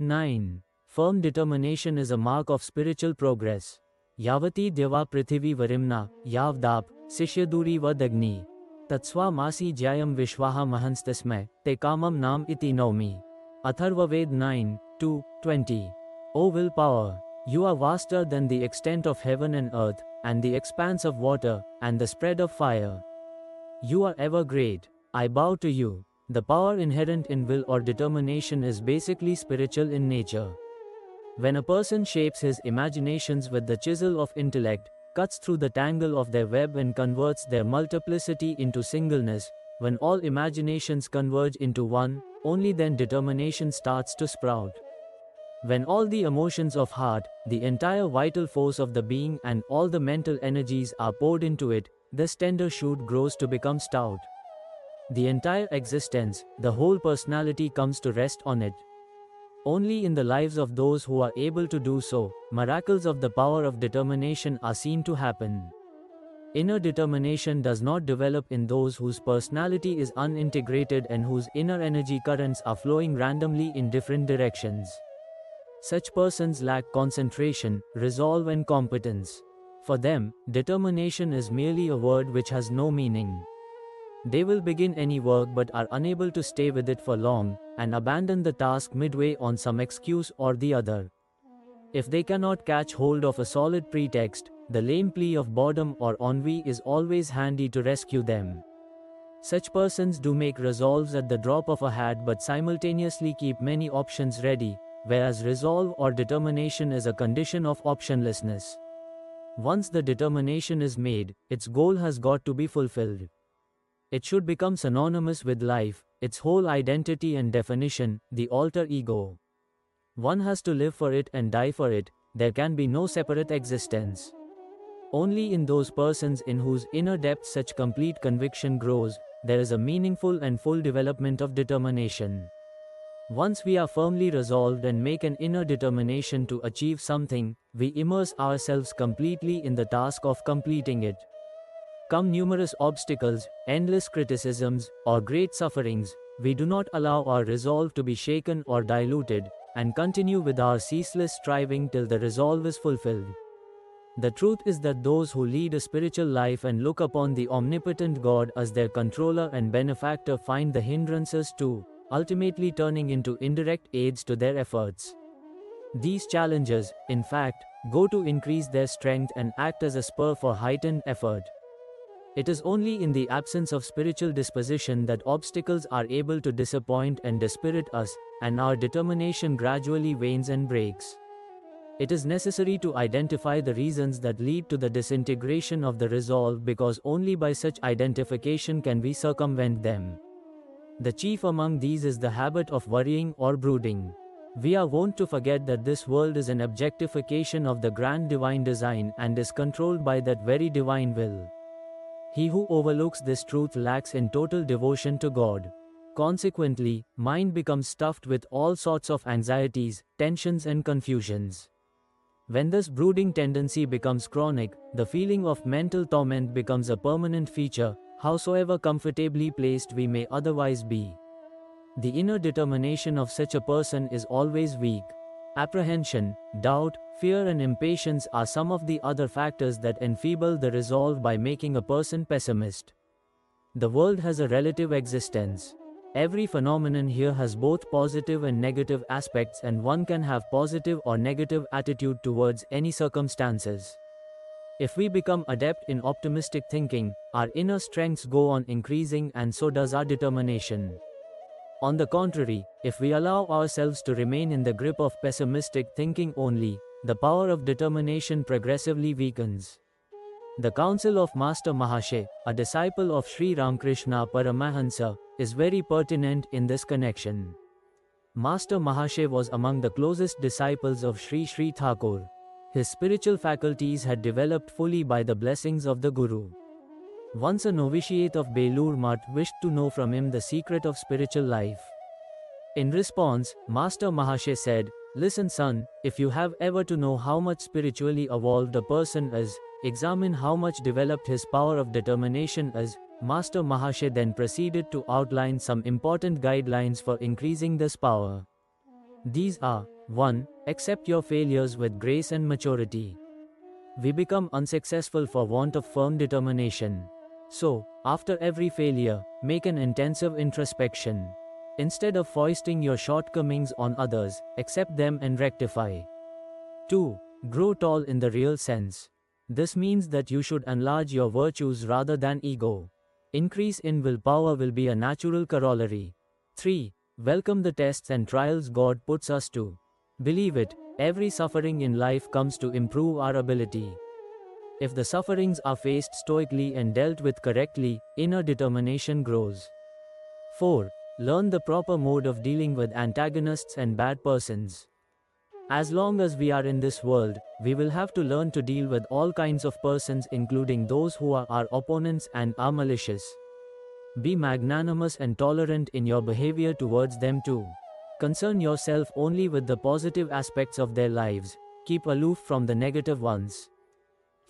9. Firm determination is a mark of spiritual progress. Yavati Deva Prithvi Varimna, Yavdap, Sishyaduri Vadagni. Tatswa Masi Jayam Vishwaha Mahanstasme, Te Kamam Nam Iti Naumi. Atharvaved 9, 2, 20. O willpower, you are vaster than the extent of heaven and earth, and the expanse of water, and the spread of fire. You are ever great. I bow to you. The power inherent in will or determination is basically spiritual in nature. When a person shapes his imaginations with the chisel of intellect, cuts through the tangle of their web and converts their multiplicity into singleness, when all imaginations converge into one, only then determination starts to sprout. When all the emotions of heart, the entire vital force of the being and all the mental energies are poured into it, this tender shoot grows to become stout. The entire existence, the whole personality comes to rest on it. Only in the lives of those who are able to do so, miracles of the power of determination are seen to happen. Inner determination does not develop in those whose personality is unintegrated and whose inner energy currents are flowing randomly in different directions. Such persons lack concentration, resolve and competence. For them, determination is merely a word which has no meaning. They will begin any work but are unable to stay with it for long, and abandon the task midway on some excuse or the other. If they cannot catch hold of a solid pretext, the lame plea of boredom or ennui is always handy to rescue them. Such persons do make resolves at the drop of a hat but simultaneously keep many options ready, whereas resolve or determination is a condition of optionlessness. Once the determination is made, its goal has got to be fulfilled. It should become synonymous with life, its whole identity and definition, the alter ego. One has to live for it and die for it, there can be no separate existence. Only in those persons in whose inner depth such complete conviction grows, there is a meaningful and full development of determination. Once we are firmly resolved and make an inner determination to achieve something, we immerse ourselves completely in the task of completing it. Come numerous obstacles, endless criticisms, or great sufferings, we do not allow our resolve to be shaken or diluted, and continue with our ceaseless striving till the resolve is fulfilled. The truth is that those who lead a spiritual life and look upon the omnipotent God as their controller and benefactor find the hindrances too, ultimately turning into indirect aids to their efforts. These challenges, in fact, go to increase their strength and act as a spur for heightened effort. It is only in the absence of spiritual disposition that obstacles are able to disappoint and dispirit us, and our determination gradually wanes and breaks. It is necessary to identify the reasons that lead to the disintegration of the resolve, because only by such identification can we circumvent them. The chief among these is the habit of worrying or brooding. We are wont to forget that this world is an objectification of the grand divine design and is controlled by that very divine will. He who overlooks this truth lacks in total devotion to God. Consequently, mind becomes stuffed with all sorts of anxieties, tensions and confusions. When this brooding tendency becomes chronic, the feeling of mental torment becomes a permanent feature, howsoever comfortably placed we may otherwise be. The inner determination of such a person is always weak. Apprehension, doubt, fear and impatience are some of the other factors that enfeeble the resolve by making a person pessimist. The world has a relative existence. Every phenomenon here has both positive and negative aspects, and one can have positive or negative attitude towards any circumstances. If we become adept in optimistic thinking, our inner strengths go on increasing, and so does our determination. On the contrary, if we allow ourselves to remain in the grip of pessimistic thinking only, the power of determination progressively weakens. The counsel of Master Mahashe, a disciple of Sri Ramakrishna Paramahansa, is very pertinent in this connection. Master Mahashe was among the closest disciples of Sri Sri Thakur. His spiritual faculties had developed fully by the blessings of the Guru. Once a novitiate of Belur Math wished to know from him the secret of spiritual life. In response, Master Mahashe said, "Listen son, if you have ever to know how much spiritually evolved a person is, examine how much developed his power of determination is." Master Mahashe then proceeded to outline some important guidelines for increasing this power. These are 1. Accept your failures with grace and maturity. We become unsuccessful for want of firm determination. So, after every failure, make an intensive introspection. Instead of foisting your shortcomings on others, accept them and rectify. 2. Grow tall in the real sense. This means that you should enlarge your virtues rather than ego. Increase in willpower will be a natural corollary. 3. Welcome the tests and trials God puts us to. Believe it, every suffering in life comes to improve our ability. If the sufferings are faced stoically and dealt with correctly, inner determination grows. 4. Learn the proper mode of dealing with antagonists and bad persons. As long as we are in this world, we will have to learn to deal with all kinds of persons, including those who are our opponents and are malicious. Be magnanimous and tolerant in your behavior towards them too. Concern yourself only with the positive aspects of their lives. Keep aloof from the negative ones.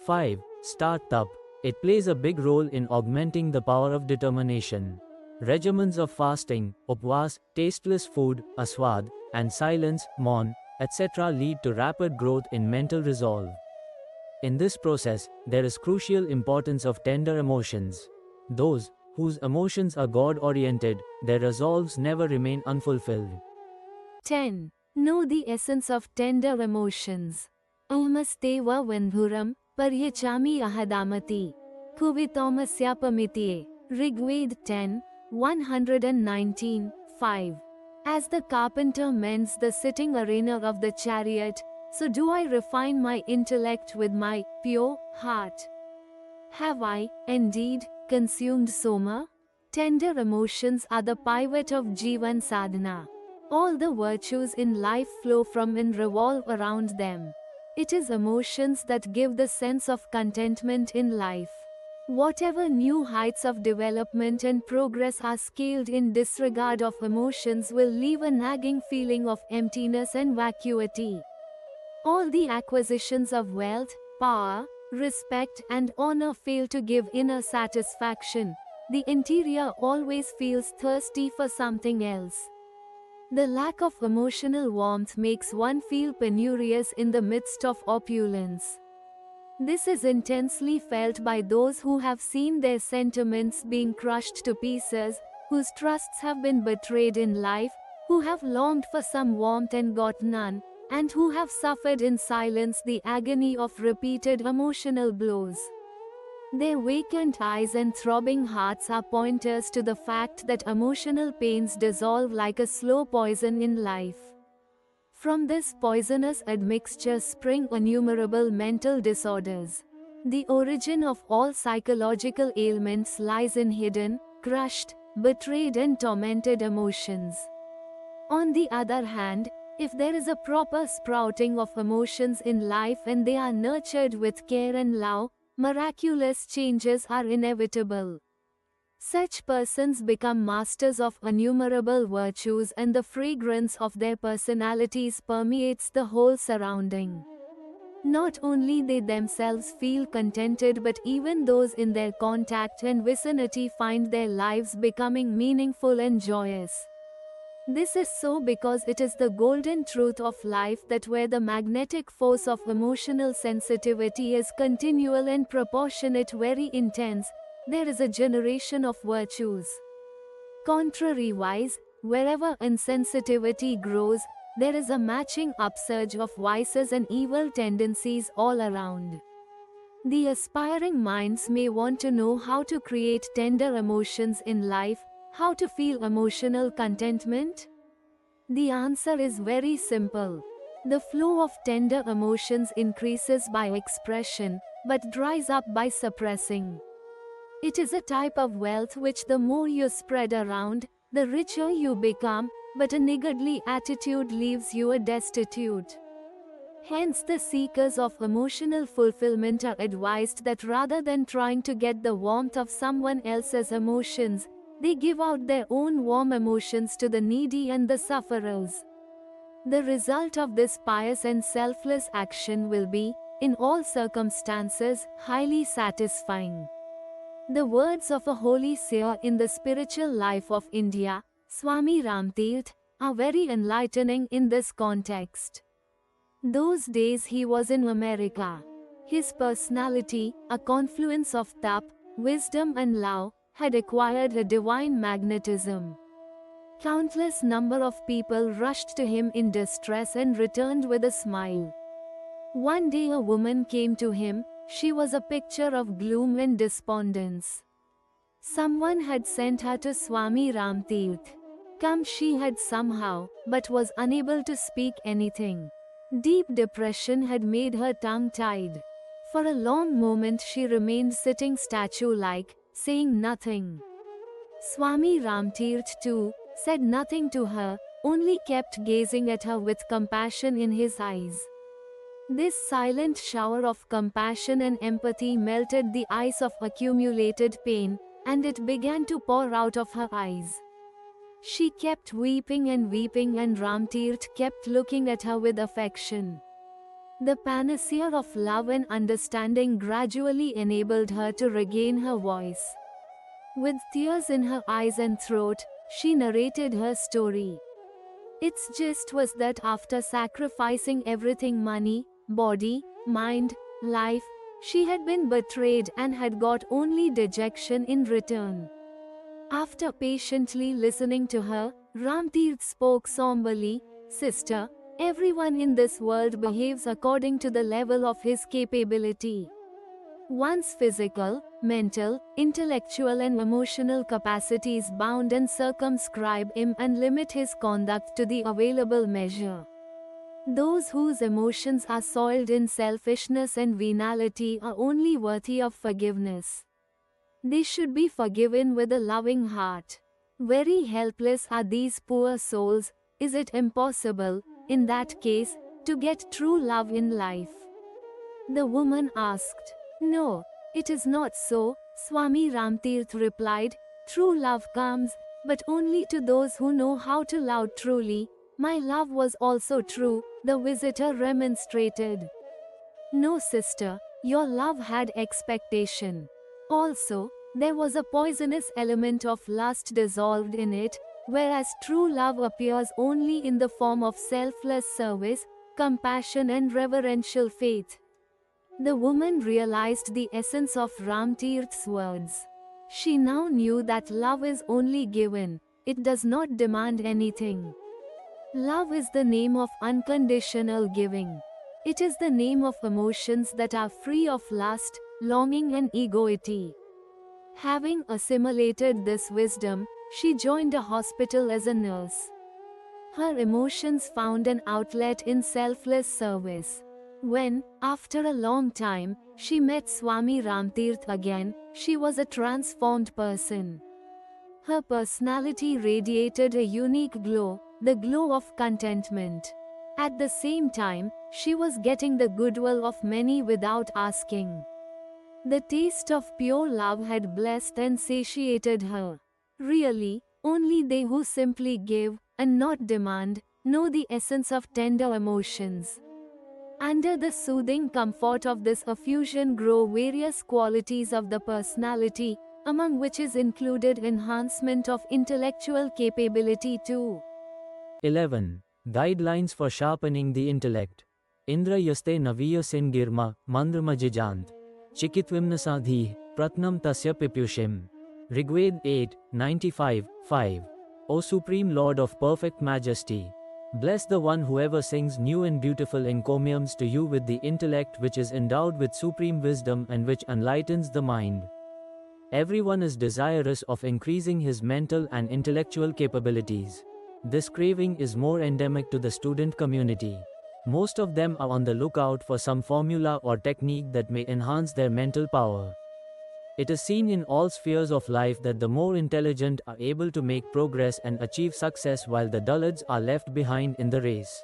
5. Start Tap. It plays a big role in augmenting the power of determination. Regimens of fasting, upvas, tasteless food, aswad, and silence, maun, etc. lead to rapid growth in mental resolve. In this process, there is crucial importance of tender emotions. Those whose emotions are God-oriented, their resolves never remain unfulfilled. 10. Know the essence of tender emotions. Omasteva Vandhuram, Paryachami Ahadamati. Kuvitomasyapamitie. Rigved 10, 119, 5. As the carpenter mends the sitting arena of the chariot, so do I refine my intellect with my pure heart. Have I, indeed, consumed Soma? Tender emotions are the pivot of Jivan Sadhana. All the virtues in life flow from and revolve around them. It is emotions that give the sense of contentment in life. Whatever new heights of development and progress are scaled in disregard of emotions will leave a nagging feeling of emptiness and vacuity. All the acquisitions of wealth, power, respect, and honor fail to give inner satisfaction. The interior always feels thirsty for something else. The lack of emotional warmth makes one feel penurious in the midst of opulence. This is intensely felt by those who have seen their sentiments being crushed to pieces, whose trusts have been betrayed in life, who have longed for some warmth and got none, and who have suffered in silence the agony of repeated emotional blows. Their vacant eyes and throbbing hearts are pointers to the fact that emotional pains dissolve like a slow poison in life. From this poisonous admixture spring innumerable mental disorders. The origin of all psychological ailments lies in hidden, crushed, betrayed and tormented emotions. On the other hand, if there is a proper sprouting of emotions in life and they are nurtured with care and love, miraculous changes are inevitable. Such persons become masters of innumerable virtues and the fragrance of their personalities permeates the whole surrounding. Not only they themselves feel contented but even those in their contact and vicinity find their lives becoming meaningful and joyous. This is so because it is the golden truth of life that where the magnetic force of emotional sensitivity is continual and proportionate, very intense, there is a generation of virtues. Contrariwise, wherever insensitivity grows, there is a matching upsurge of vices and evil tendencies all around. The aspiring minds may want to know how to create tender emotions in life, how to feel emotional contentment? The answer is very simple. The flow of tender emotions increases by expression, but dries up by suppressing. It is a type of wealth which the more you spread around, the richer you become, but a niggardly attitude leaves you a destitute. Hence the seekers of emotional fulfillment are advised that rather than trying to get the warmth of someone else's emotions, they give out their own warm emotions to the needy and the sufferers. The result of this pious and selfless action will be, in all circumstances, highly satisfying. The words of a holy seer in the spiritual life of India, Swami Ramtirth, are very enlightening in this context. Those days he was in America. His personality, a confluence of tap, wisdom and love, had acquired a divine magnetism. Countless number of people rushed to him in distress and returned with a smile. One day a woman came to him. She was a picture of gloom and despondence. Someone had sent her to Swami Ramtirth. Come she had somehow, but was unable to speak anything. Deep depression had made her tongue-tied. For a long moment she remained sitting statue-like, saying nothing. Swami Ramtirth too said nothing to her, only kept gazing at her with compassion in his eyes. This silent shower of compassion and empathy melted the ice of accumulated pain, and it began to pour out of her eyes. She kept weeping and Ramtirth kept looking at her with affection. The panacea of love and understanding gradually enabled her to regain her voice. With tears in her eyes and throat, she narrated her story. Its gist was that after sacrificing everything, money, body, mind, life, she had been betrayed and had got only dejection in return. After patiently listening to her, Ramtirth spoke somberly, "Sister, everyone in this world behaves according to the level of his capability. One's physical, mental, intellectual and emotional capacities bound and circumscribe him and limit his conduct to the available measure. Those whose emotions are soiled in selfishness and venality are only worthy of forgiveness. They should be forgiven with a loving heart. Very helpless are these poor souls. Is it impossible, in that case, to get true love in life?" The woman asked. "No, it is not so," Swami Ramtirth replied. "True love comes, but only to those who know how to love truly. My love was also true," the visitor remonstrated. "No, sister, your love had expectation. Also, there was a poisonous element of lust dissolved in it, whereas true love appears only in the form of selfless service, compassion and reverential faith." The woman realized the essence of Ramtirth's words. She now knew that love is only given, it does not demand anything. Love is the name of unconditional giving. It is the name of emotions that are free of lust, longing and egoity. Having assimilated this wisdom, she joined a hospital as a nurse. Her emotions found an outlet in selfless service. When, after a long time, she met Swami Ramtirth again, she was a transformed person. Her personality radiated a unique glow, the glow of contentment. At the same time, she was getting the goodwill of many without asking. The taste of pure love had blessed and satiated her. Really, only they who simply give, and not demand, know the essence of tender emotions. Under the soothing comfort of this effusion grow various qualities of the personality, among which is included enhancement of intellectual capability too. 11. Guidelines for sharpening the intellect. Indra yaste naviya sin girma, mandrama jijant. Chikitvimnasadhi, pratnam tasya pipyushim. Rigved 8, 95, 5. O Supreme Lord of perfect majesty! Bless the one whoever sings new and beautiful encomiums to you with the intellect which is endowed with supreme wisdom and which enlightens the mind. Everyone is desirous of increasing his mental and intellectual capabilities. This craving is more endemic to the student community. Most of them are on the lookout for some formula or technique that may enhance their mental power. It is seen in all spheres of life that the more intelligent are able to make progress and achieve success while the dullards are left behind in the race.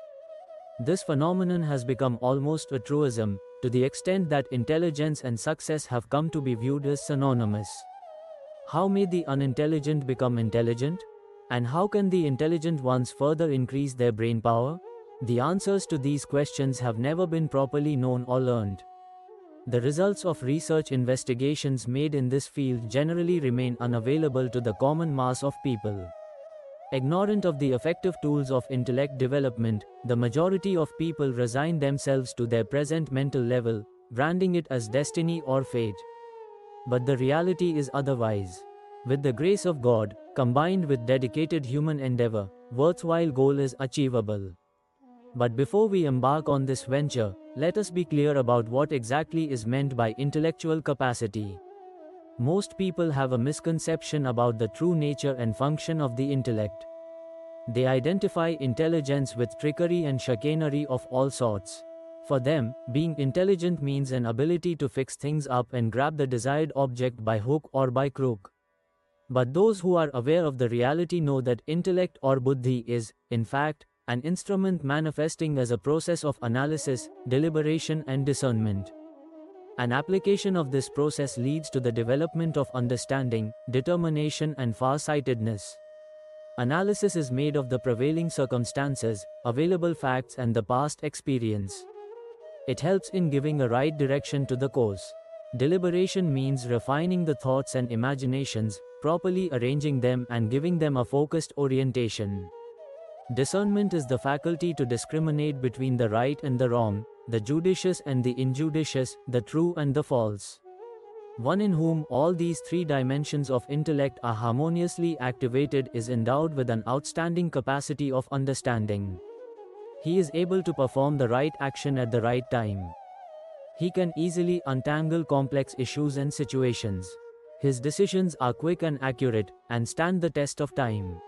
This phenomenon has become almost a truism, to the extent that intelligence and success have come to be viewed as synonymous. How may the unintelligent become intelligent? And how can the intelligent ones further increase their brain power? The answers to these questions have never been properly known or learned. The results of research investigations made in this field generally remain unavailable to the common mass of people. Ignorant of the effective tools of intellect development, the majority of people resign themselves to their present mental level, branding it as destiny or fate. But the reality is otherwise. With the grace of God, combined with dedicated human endeavor, worthwhile goal is achievable. But before we embark on this venture, let us be clear about what exactly is meant by intellectual capacity. Most people have a misconception about the true nature and function of the intellect. They identify intelligence with trickery and chicanery of all sorts. For them, being intelligent means an ability to fix things up and grab the desired object by hook or by crook. But those who are aware of the reality know that intellect or buddhi is, in fact, an instrument manifesting as a process of analysis, deliberation and discernment. An application of this process leads to the development of understanding, determination and far-sightedness. Analysis is made of the prevailing circumstances, available facts and the past experience. It helps in giving a right direction to the course. Deliberation means refining the thoughts and imaginations, properly arranging them and giving them a focused orientation. Discernment is the faculty to discriminate between the right and the wrong, the judicious and the injudicious, the true and the false. One in whom all these three dimensions of intellect are harmoniously activated is endowed with an outstanding capacity of understanding. He is able to perform the right action at the right time. He can easily untangle complex issues and situations. His decisions are quick and accurate, and stand the test of time.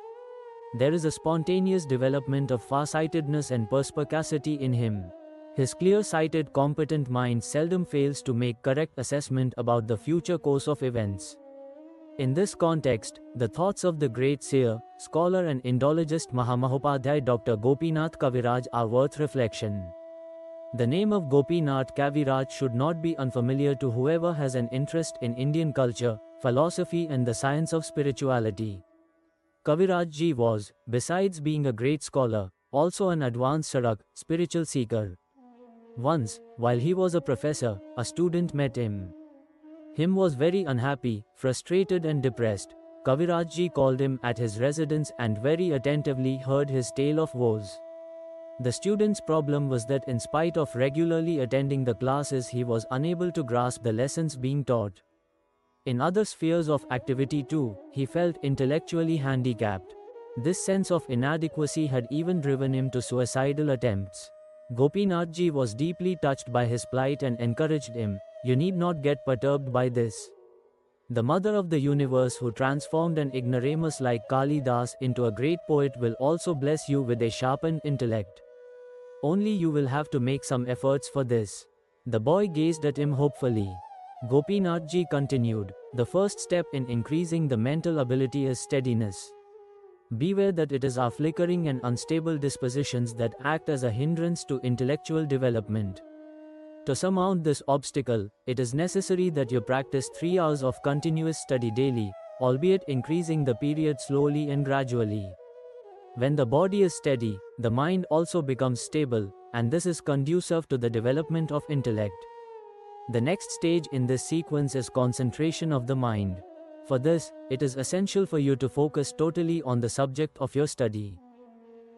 There is a spontaneous development of farsightedness and perspicacity in him. His clear-sighted, competent mind seldom fails to make correct assessment about the future course of events. In this context, the thoughts of the great seer, scholar and Indologist Mahamahopadhyay Dr. Gopinath Kaviraj are worth reflection. The name of Gopinath Kaviraj should not be unfamiliar to whoever has an interest in Indian culture, philosophy and the science of spirituality. Kaviraj ji was, besides being a great scholar, also an advanced sarak, spiritual seeker. Once, while he was a professor, a student met him. Him was very unhappy, frustrated and depressed. Kaviraj ji called him at his residence and very attentively heard his tale of woes. The student's problem was that in spite of regularly attending the classes he was unable to grasp the lessons being taught. In other spheres of activity too, he felt intellectually handicapped. This sense of inadequacy had even driven him to suicidal attempts. Gopinath ji was deeply touched by his plight and encouraged him, "You need not get perturbed by this. The mother of the universe who transformed an ignoramus like Kalidas into a great poet will also bless you with a sharpened intellect. Only you will have to make some efforts for this." The boy gazed at him hopefully. Gopinath ji continued, "The first step in increasing the mental ability is steadiness. Beware that it is our flickering and unstable dispositions that act as a hindrance to intellectual development. To surmount this obstacle, it is necessary that you practice 3 hours of continuous study daily, albeit increasing the period slowly and gradually. When the body is steady, the mind also becomes stable, and this is conducive to the development of intellect. The next stage in this sequence is concentration of the mind. For this, it is essential for you to focus totally on the subject of your study.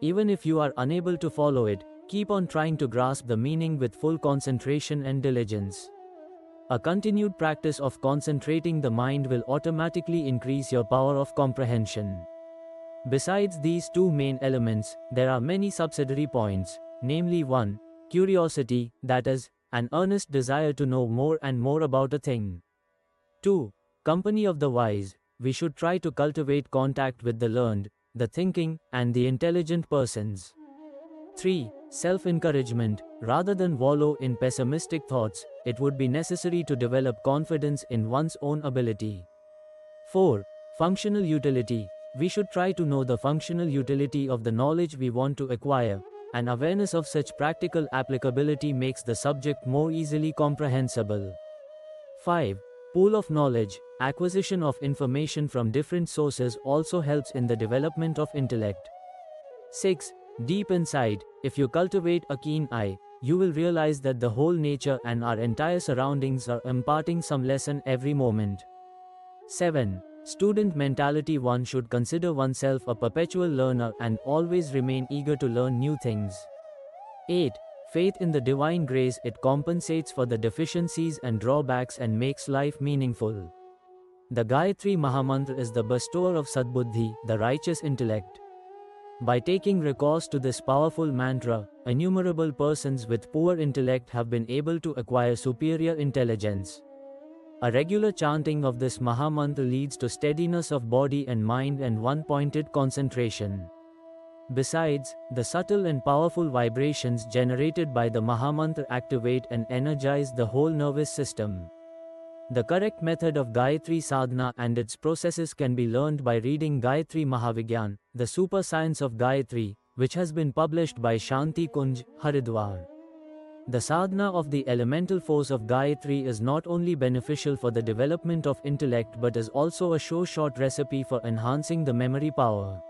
Even if you are unable to follow it, keep on trying to grasp the meaning with full concentration and diligence. A continued practice of concentrating the mind will automatically increase your power of comprehension. Besides these two main elements, there are many subsidiary points, namely 1. Curiosity, that is, an earnest desire to know more and more about a thing. 2. Company of the wise. We should try to cultivate contact with the learned, the thinking, and the intelligent persons. 3. Self-encouragement. Rather than wallow in pessimistic thoughts, it would be necessary to develop confidence in one's own ability. 4. Functional utility. We should try to know the functional utility of the knowledge we want to acquire. An awareness of such practical applicability makes the subject more easily comprehensible. 5. Pool of knowledge. Acquisition of information from different sources also helps in the development of intellect. 6. Deep insight. If you cultivate a keen eye, you will realize that the whole nature and our entire surroundings are imparting some lesson every moment. 7. Student mentality: one should consider oneself a perpetual learner and always remain eager to learn new things. 8. Faith in the divine grace: it compensates for the deficiencies and drawbacks and makes life meaningful. The Gayatri Mahamantra is the bestower of Sadbuddhi, the righteous intellect. By taking recourse to this powerful mantra, innumerable persons with poor intellect have been able to acquire superior intelligence. A regular chanting of this Mahamantra leads to steadiness of body and mind and one-pointed concentration. Besides, the subtle and powerful vibrations generated by the Mahamantra activate and energize the whole nervous system. The correct method of Gayatri Sadhana and its processes can be learned by reading Gayatri Mahavigyan, the Super Science of Gayatri, which has been published by Shanti Kunj, Haridwar. The sadhana of the elemental force of Gayatri is not only beneficial for the development of intellect but is also a short recipe for enhancing the memory power.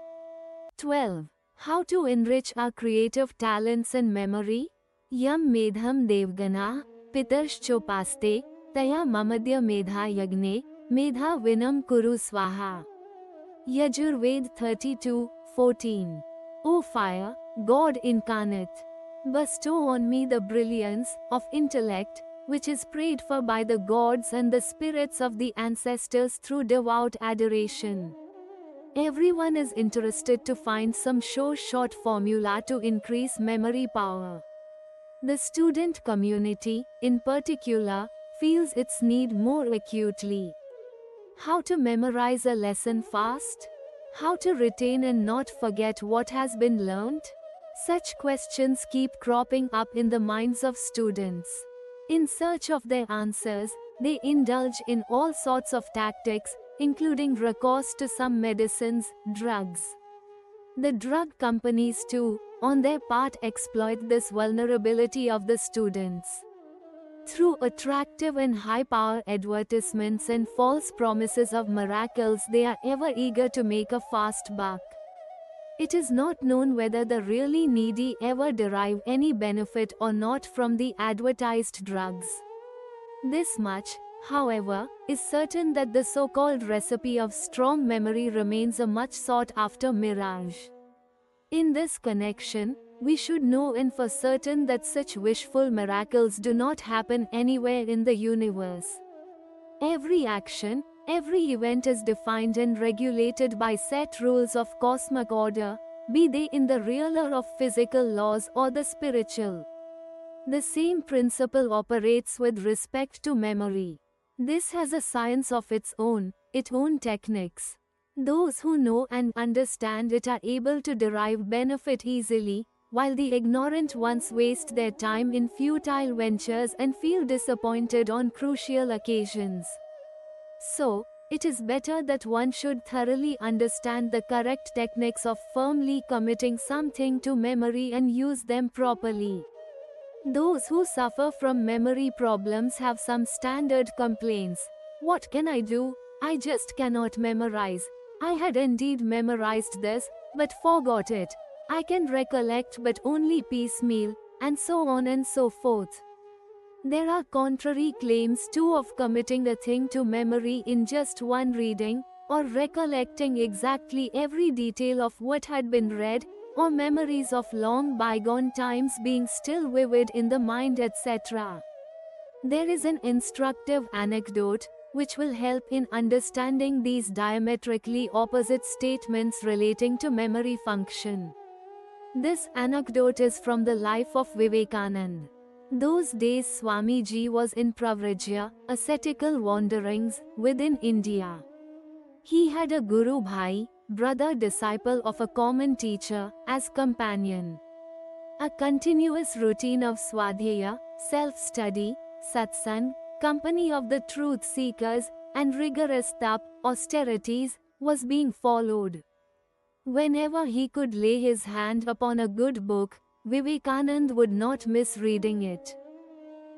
12. How to enrich our creative talents and memory? Yam medham devgana, pitarshchopaste, taya mamadya medha yagne, medha vinam kuru swaha. Yajurved 32:14. O fire, God incarnate, bestow on me the brilliance of intellect, which is prayed for by the gods and the spirits of the ancestors through devout adoration. Everyone is interested to find some short formula to increase memory power. The student community, in particular, feels its need more acutely. How to memorize a lesson fast? How to retain and not forget what has been learned? Such questions keep cropping up in the minds of students. In search of their answers, they indulge in all sorts of tactics, including recourse to some medicines, drugs. The drug companies too, on their part, exploit this vulnerability of the students. Through attractive and high-power advertisements and false promises of miracles, they are ever eager to make a fast buck. It is not known whether the really needy ever derive any benefit or not from the advertised drugs. This much, however, is certain, that the so-called recipe of strong memory remains a much sought-after mirage. In this connection, we should know and for certain that such wishful miracles do not happen anywhere in the universe. Every action, every event is defined and regulated by set rules of cosmic order, be they in the realm of physical laws or the spiritual. The same principle operates with respect to memory. This has a science of its own techniques. Those who know and understand it are able to derive benefit easily, while the ignorant ones waste their time in futile ventures and feel disappointed on crucial occasions. So, it is better that one should thoroughly understand the correct techniques of firmly committing something to memory and use them properly. Those who suffer from memory problems have some standard complaints. What can I do? I just cannot memorize. I had indeed memorized this, but forgot it. I can recollect but only piecemeal, and so on and so forth. There are contrary claims too of committing a thing to memory in just one reading, or recollecting exactly every detail of what had been read, or memories of long bygone times being still vivid in the mind, etc. There is an instructive anecdote, which will help in understanding these diametrically opposite statements relating to memory function. This anecdote is from the life of Vivekananda. Those days Swamiji was in Pravrajya, ascetical wanderings, within India. He had a Guru Bhai, brother disciple of a common teacher, as companion. A continuous routine of swadhyaya, self-study, satsang, company of the truth seekers, and rigorous tap, austerities, was being followed. Whenever he could lay his hand upon a good book, Vivekananda would not miss reading it.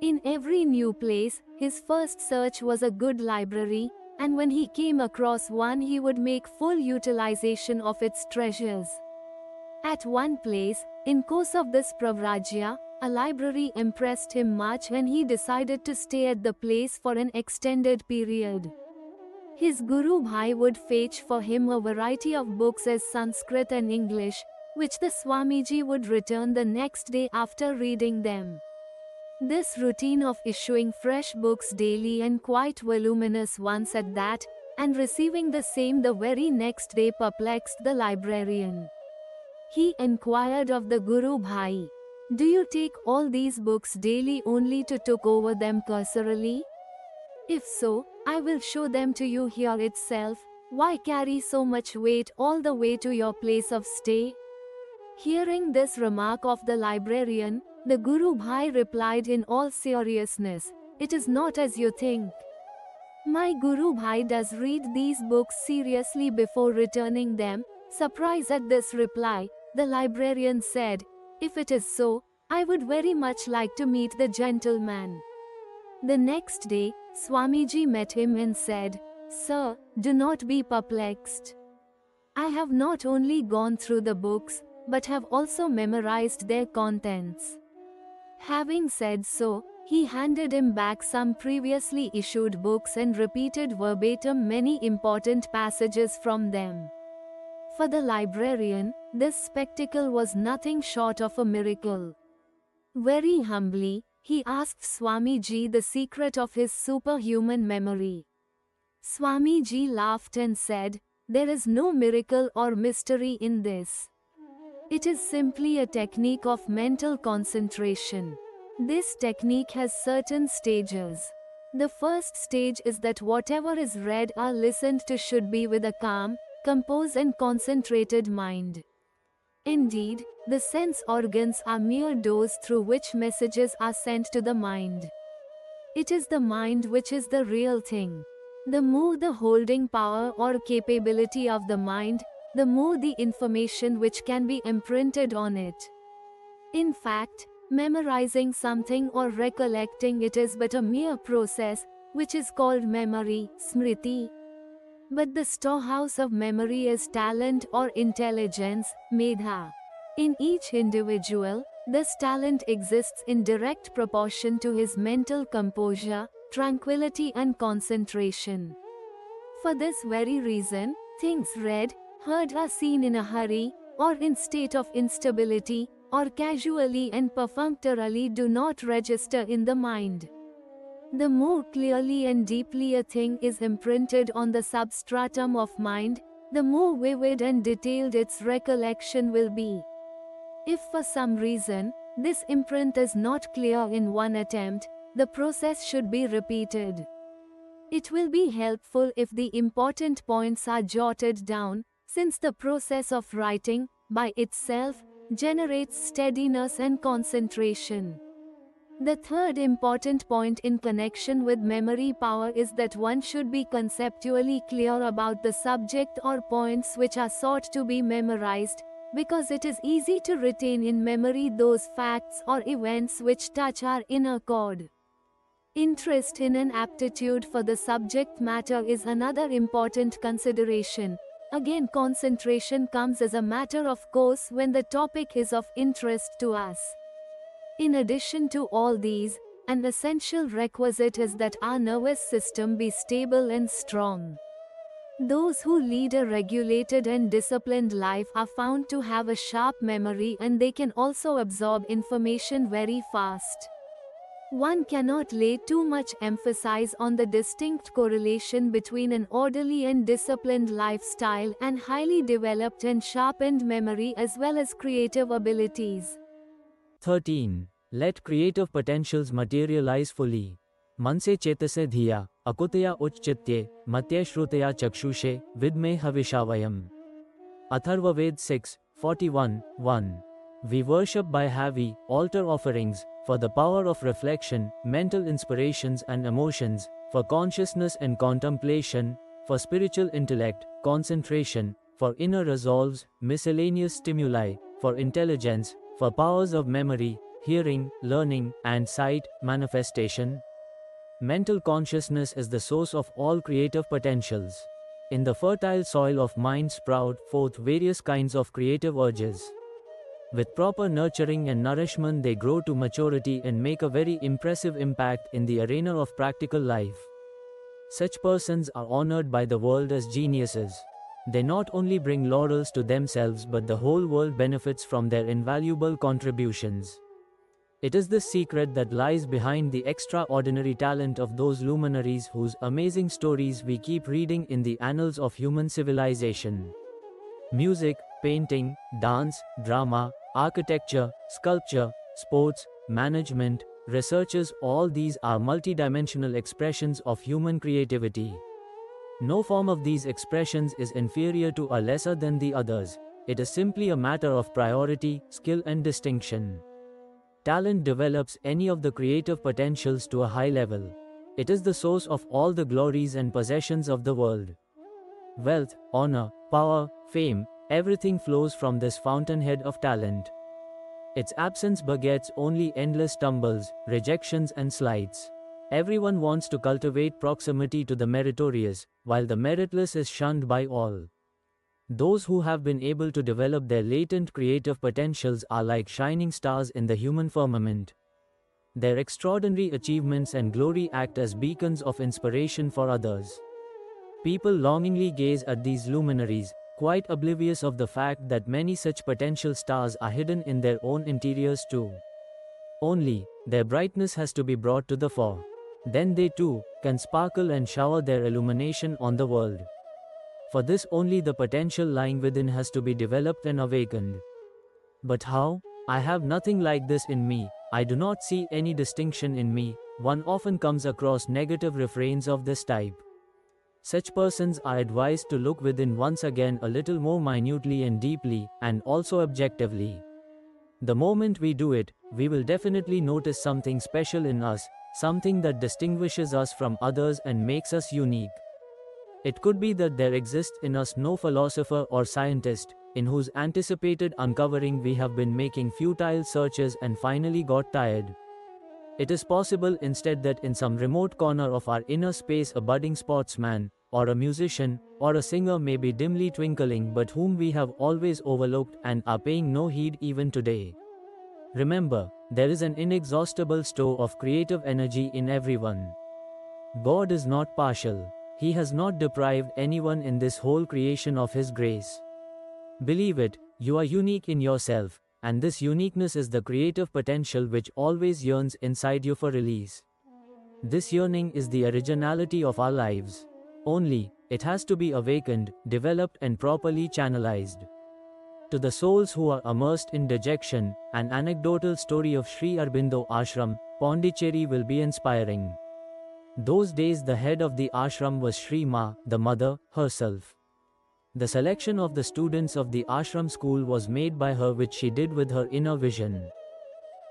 In every new place, his first search was a good library, and when he came across one, he would make full utilization of its treasures. At one place, in course of this Pravrajya, a library impressed him much and he decided to stay at the place for an extended period. His Guru Bhai would fetch for him a variety of books as Sanskrit and English, which the Swamiji would return the next day after reading them. This routine of issuing fresh books daily and quite voluminous ones at that, and receiving the same the very next day perplexed the librarian. He inquired of the Guru Bhai, "Do you take all these books daily only to look over them cursorily? If so, I will show them to you here itself. Why carry so much weight all the way to your place of stay?" Hearing this remark of the librarian, the Guru Bhai replied in all seriousness, "It is not as you think. My Guru Bhai does read these books seriously before returning them." Surprised at this reply, the librarian said, "If it is so, I would very much like to meet the gentleman." The next day, Swamiji met him and said, "Sir, do not be perplexed. I have not only gone through the books, but have also memorized their contents." Having said so, he handed him back some previously issued books and repeated verbatim many important passages from them. For the librarian, this spectacle was nothing short of a miracle. Very humbly, he asked Swamiji the secret of his superhuman memory. Swamiji laughed and said, "There is no miracle or mystery in this. It is simply a technique of mental concentration. This technique has certain stages. The first stage is that whatever is read or listened to should be with a calm, composed and concentrated mind. Indeed, the sense organs are mere doors through which messages are sent to the mind. It is the mind which is the real thing. The more the holding power or capability of the mind, the more the information which can be imprinted on it. In fact, memorizing something or recollecting it is but a mere process, which is called memory, smriti. But the storehouse of memory is talent or intelligence, medha. In each individual, this talent exists in direct proportion to his mental composure, tranquility and concentration. For this very reason, things read, heard or seen in a hurry, or in state of instability, or casually and perfunctorily do not register in the mind. The more clearly and deeply a thing is imprinted on the substratum of mind, the more vivid and detailed its recollection will be. If for some reason, this imprint is not clear in one attempt, the process should be repeated. It will be helpful if the important points are jotted down, since the process of writing, by itself, generates steadiness and concentration. The third important point in connection with memory power is that one should be conceptually clear about the subject or points which are sought to be memorized, because it is easy to retain in memory those facts or events which touch our inner chord. Interest in and aptitude for the subject matter is another important consideration. Again, concentration comes as a matter of course when the topic is of interest to us. In addition to all these, an essential requisite is that our nervous system be stable and strong. Those who lead a regulated and disciplined life are found to have a sharp memory, and they can also absorb information very fast. One cannot lay too much emphasis on the distinct correlation between an orderly and disciplined lifestyle and highly developed and sharpened memory as well as creative abilities. 13. Let creative potentials materialize fully. Manse chetase dhiya, akutaya uchchitye, matya shrutaya chakshushe, vidme havishavayam. Atharvaved 6, 41, 1. We worship by Havi, altar offerings, for the power of reflection, mental inspirations and emotions, for consciousness and contemplation, for spiritual intellect, concentration, for inner resolves, miscellaneous stimuli, for intelligence, for powers of memory, hearing, learning, and sight, manifestation. Mental consciousness is the source of all creative potentials. In the fertile soil of mind sprout forth various kinds of creative urges. With proper nurturing and nourishment they grow to maturity and make a very impressive impact in the arena of practical life. Such persons are honored by the world as geniuses. They not only bring laurels to themselves but the whole world benefits from their invaluable contributions. It is this secret that lies behind the extraordinary talent of those luminaries whose amazing stories we keep reading in the annals of human civilization. Music, painting, dance, drama, architecture, sculpture, sports, management, researches, all these are multidimensional expressions of human creativity. No form of these expressions is inferior to or lesser than the others. It is simply a matter of priority, skill and distinction. Talent develops any of the creative potentials to a high level. It is the source of all the glories and possessions of the world. Wealth, honor, power, fame, everything flows from this fountainhead of talent. Its absence begets only endless stumbles, rejections and slights. Everyone wants to cultivate proximity to the meritorious, while the meritless is shunned by all. Those who have been able to develop their latent creative potentials are like shining stars in the human firmament. Their extraordinary achievements and glory act as beacons of inspiration for others. People longingly gaze at these luminaries, quite oblivious of the fact that many such potential stars are hidden in their own interiors too. Only, their brightness has to be brought to the fore. Then they too can sparkle and shower their illumination on the world. For this only the potential lying within has to be developed and awakened. But how? I have nothing like this in me, I do not see any distinction in me. One often comes across negative refrains of this type. Such persons are advised to look within once again a little more minutely and deeply, and also objectively. The moment we do it, we will definitely notice something special in us, something that distinguishes us from others and makes us unique. It could be that there exists in us no philosopher or scientist, in whose anticipated uncovering we have been making futile searches and finally got tired. It is possible instead that in some remote corner of our inner space a budding sportsman, or a musician, or a singer may be dimly twinkling but whom we have always overlooked and are paying no heed even today. Remember, there is an inexhaustible store of creative energy in everyone. God is not partial. He has not deprived anyone in this whole creation of His grace. Believe it, you are unique in yourself, and this uniqueness is the creative potential which always yearns inside you for release. This yearning is the originality of our lives. Only, it has to be awakened, developed and properly channelized. To the souls who are immersed in dejection, an anecdotal story of Sri Aurobindo Ashram, Pondicherry will be inspiring. Those days the head of the ashram was Sri Ma, the mother, herself. The selection of the students of the ashram school was made by her, which she did with her inner vision.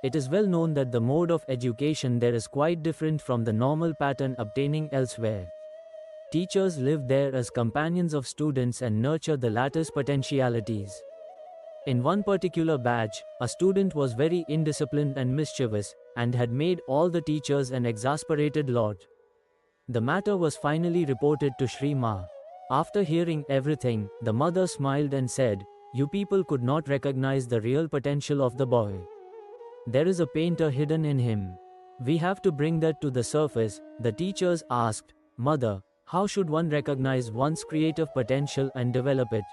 It is well known that the mode of education there is quite different from the normal pattern obtaining elsewhere. Teachers live there as companions of students and nurture the latter's potentialities. In one particular batch, a student was very indisciplined and mischievous, and had made all the teachers an exasperated lot. The matter was finally reported to Sri Ma. After hearing everything, the mother smiled and said, "You people could not recognize the real potential of the boy. There is a painter hidden in him. We have to bring that to the surface." The teachers asked, "Mother, how should one recognize one's creative potential and develop it?"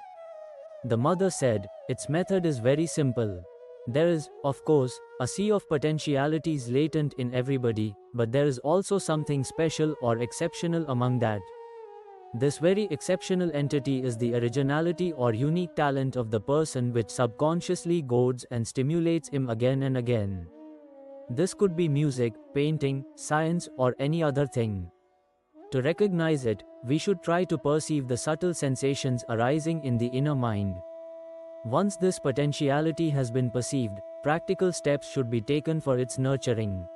The mother said, "Its method is very simple. There is, of course, a sea of potentialities latent in everybody, but there is also something special or exceptional among that. This very exceptional entity is the originality or unique talent of the person which subconsciously goads and stimulates him again and again. This could be music, painting, science, or any other thing. To recognize it, we should try to perceive the subtle sensations arising in the inner mind. Once this potentiality has been perceived, practical steps should be taken for its nurturing.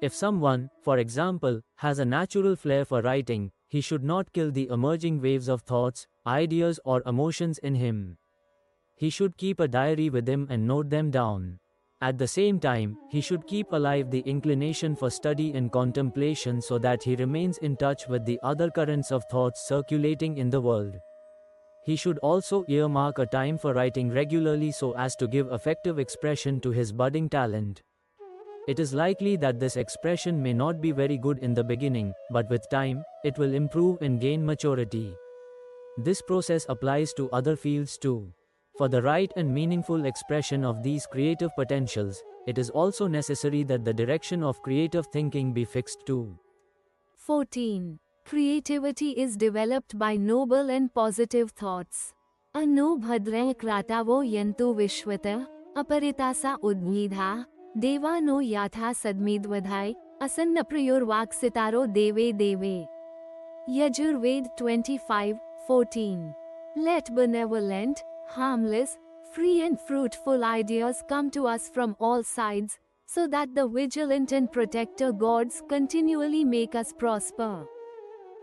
If someone, for example, has a natural flair for writing, he should not kill the emerging waves of thoughts, ideas or emotions in him. He should keep a diary with him and note them down. At the same time, he should keep alive the inclination for study and contemplation so that he remains in touch with the other currents of thoughts circulating in the world. He should also earmark a time for writing regularly so as to give effective expression to his budding talent. It is likely that this expression may not be very good in the beginning, but with time, it will improve and gain maturity. This process applies to other fields too. For the right and meaningful expression of these creative potentials, it is also necessary that the direction of creative thinking be fixed too. 14. Creativity is developed by noble and positive thoughts. Ano bhadre kratavo yantu vishwata, aparitasa udmidha, deva no yatha sadmidvadhai, asanna prayorvak sitaro deve deve. Yajurved 25:14. Let benevolent, harmless, free and fruitful ideas come to us from all sides, so that the vigilant and protector gods continually make us prosper.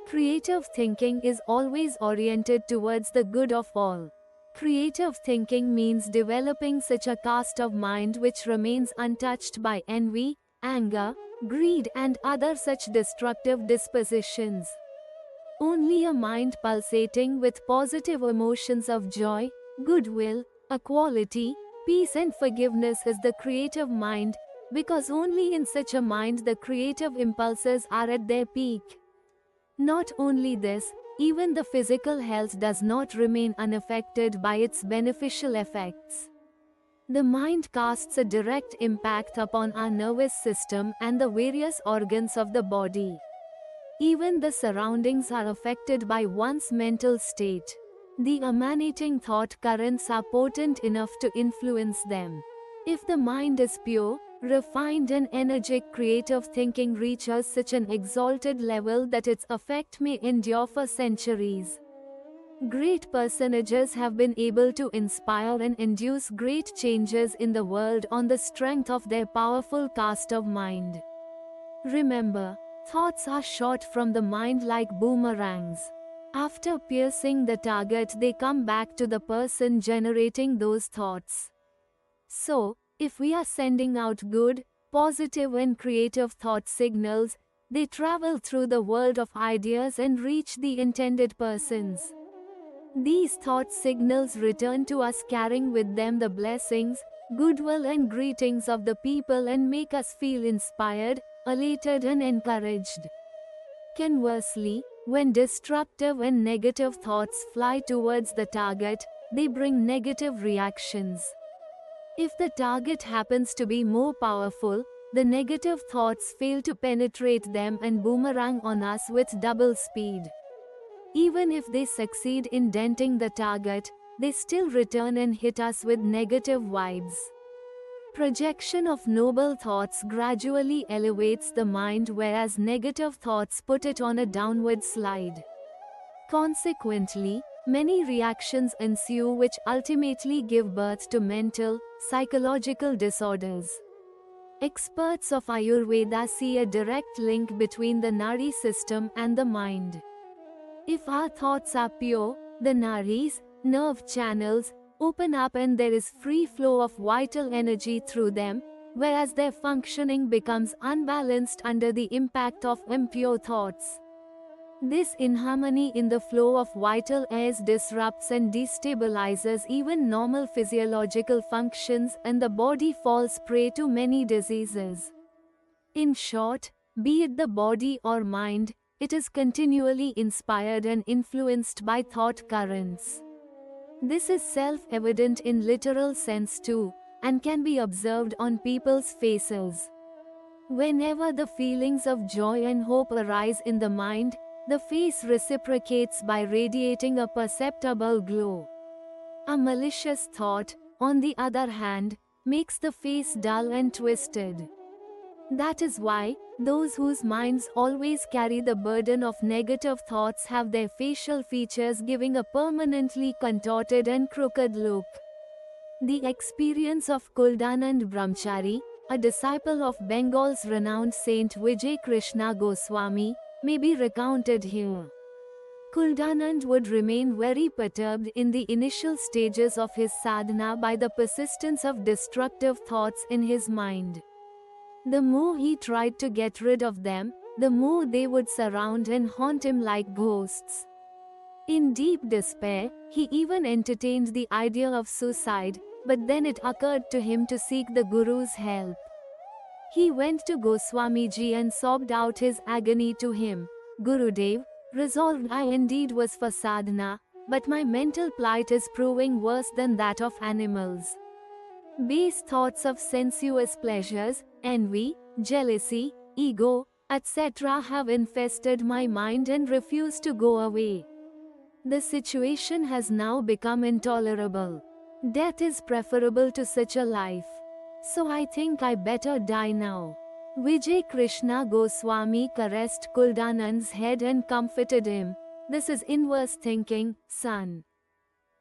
Creative thinking is always oriented towards the good of all. Creative thinking means developing such a cast of mind which remains untouched by envy, anger, greed and other such destructive dispositions. Only a mind pulsating with positive emotions of joy, goodwill, equality, peace and forgiveness is the creative mind, because only in such a mind the creative impulses are at their peak. Not only this, even the physical health does not remain unaffected by its beneficial effects. The mind casts a direct impact upon our nervous system and the various organs of the body. Even the surroundings are affected by one's mental state. The emanating thought currents are potent enough to influence them. If the mind is pure, refined and energetic, creative thinking reaches such an exalted level that its effect may endure for centuries. Great personages have been able to inspire and induce great changes in the world on the strength of their powerful cast of mind. Remember, thoughts are shot from the mind like boomerangs. After piercing the target, they come back to the person generating those thoughts. So, if we are sending out good, positive and creative thought signals, they travel through the world of ideas and reach the intended persons. These thought signals return to us carrying with them the blessings, goodwill and greetings of the people and make us feel inspired, elated and encouraged. Conversely, when destructive and negative thoughts fly towards the target, they bring negative reactions. If the target happens to be more powerful, the negative thoughts fail to penetrate them and boomerang on us with double speed. Even if they succeed in denting the target, they still return and hit us with negative vibes. Projection of noble thoughts gradually elevates the mind, whereas negative thoughts put it on a downward slide. Consequently, many reactions ensue which ultimately give birth to mental, psychological disorders. Experts of Ayurveda see a direct link between the Nadi system and the mind. If our thoughts are pure, the Nadis, nerve channels, open up and there is free flow of vital energy through them, whereas their functioning becomes unbalanced under the impact of impure thoughts. This inharmony in the flow of vital airs disrupts and destabilizes even normal physiological functions, and the body falls prey to many diseases. In short, be it the body or mind, it is continually inspired and influenced by thought currents. This is self-evident in literal sense too, and can be observed on people's faces. Whenever the feelings of joy and hope arise in the mind, the face reciprocates by radiating a perceptible glow. A malicious thought, on the other hand, makes the face dull and twisted. That is why, those whose minds always carry the burden of negative thoughts have their facial features giving a permanently contorted and crooked look. The experience of Kuldanand Brahmachari, a disciple of Bengal's renowned saint Vijay Krishna Goswami, may be recounted here. Kuldanand would remain very perturbed in the initial stages of his sadhana by the persistence of destructive thoughts in his mind. The more he tried to get rid of them, the more they would surround and haunt him like ghosts. In deep despair, he even entertained the idea of suicide, but then it occurred to him to seek the Guru's help. He went to Goswamiji and sobbed out his agony to him. Gurudev, resolved I indeed was for sadhana, but my mental plight is proving worse than that of animals. Base thoughts of sensuous pleasures, envy, jealousy, ego, etc. have infested my mind and refuse to go away. The situation has now become intolerable. Death is preferable to such a life. So I think I better die now. Vijay Krishna Goswami caressed Kuldanand's head and comforted him. This is inverse thinking, son.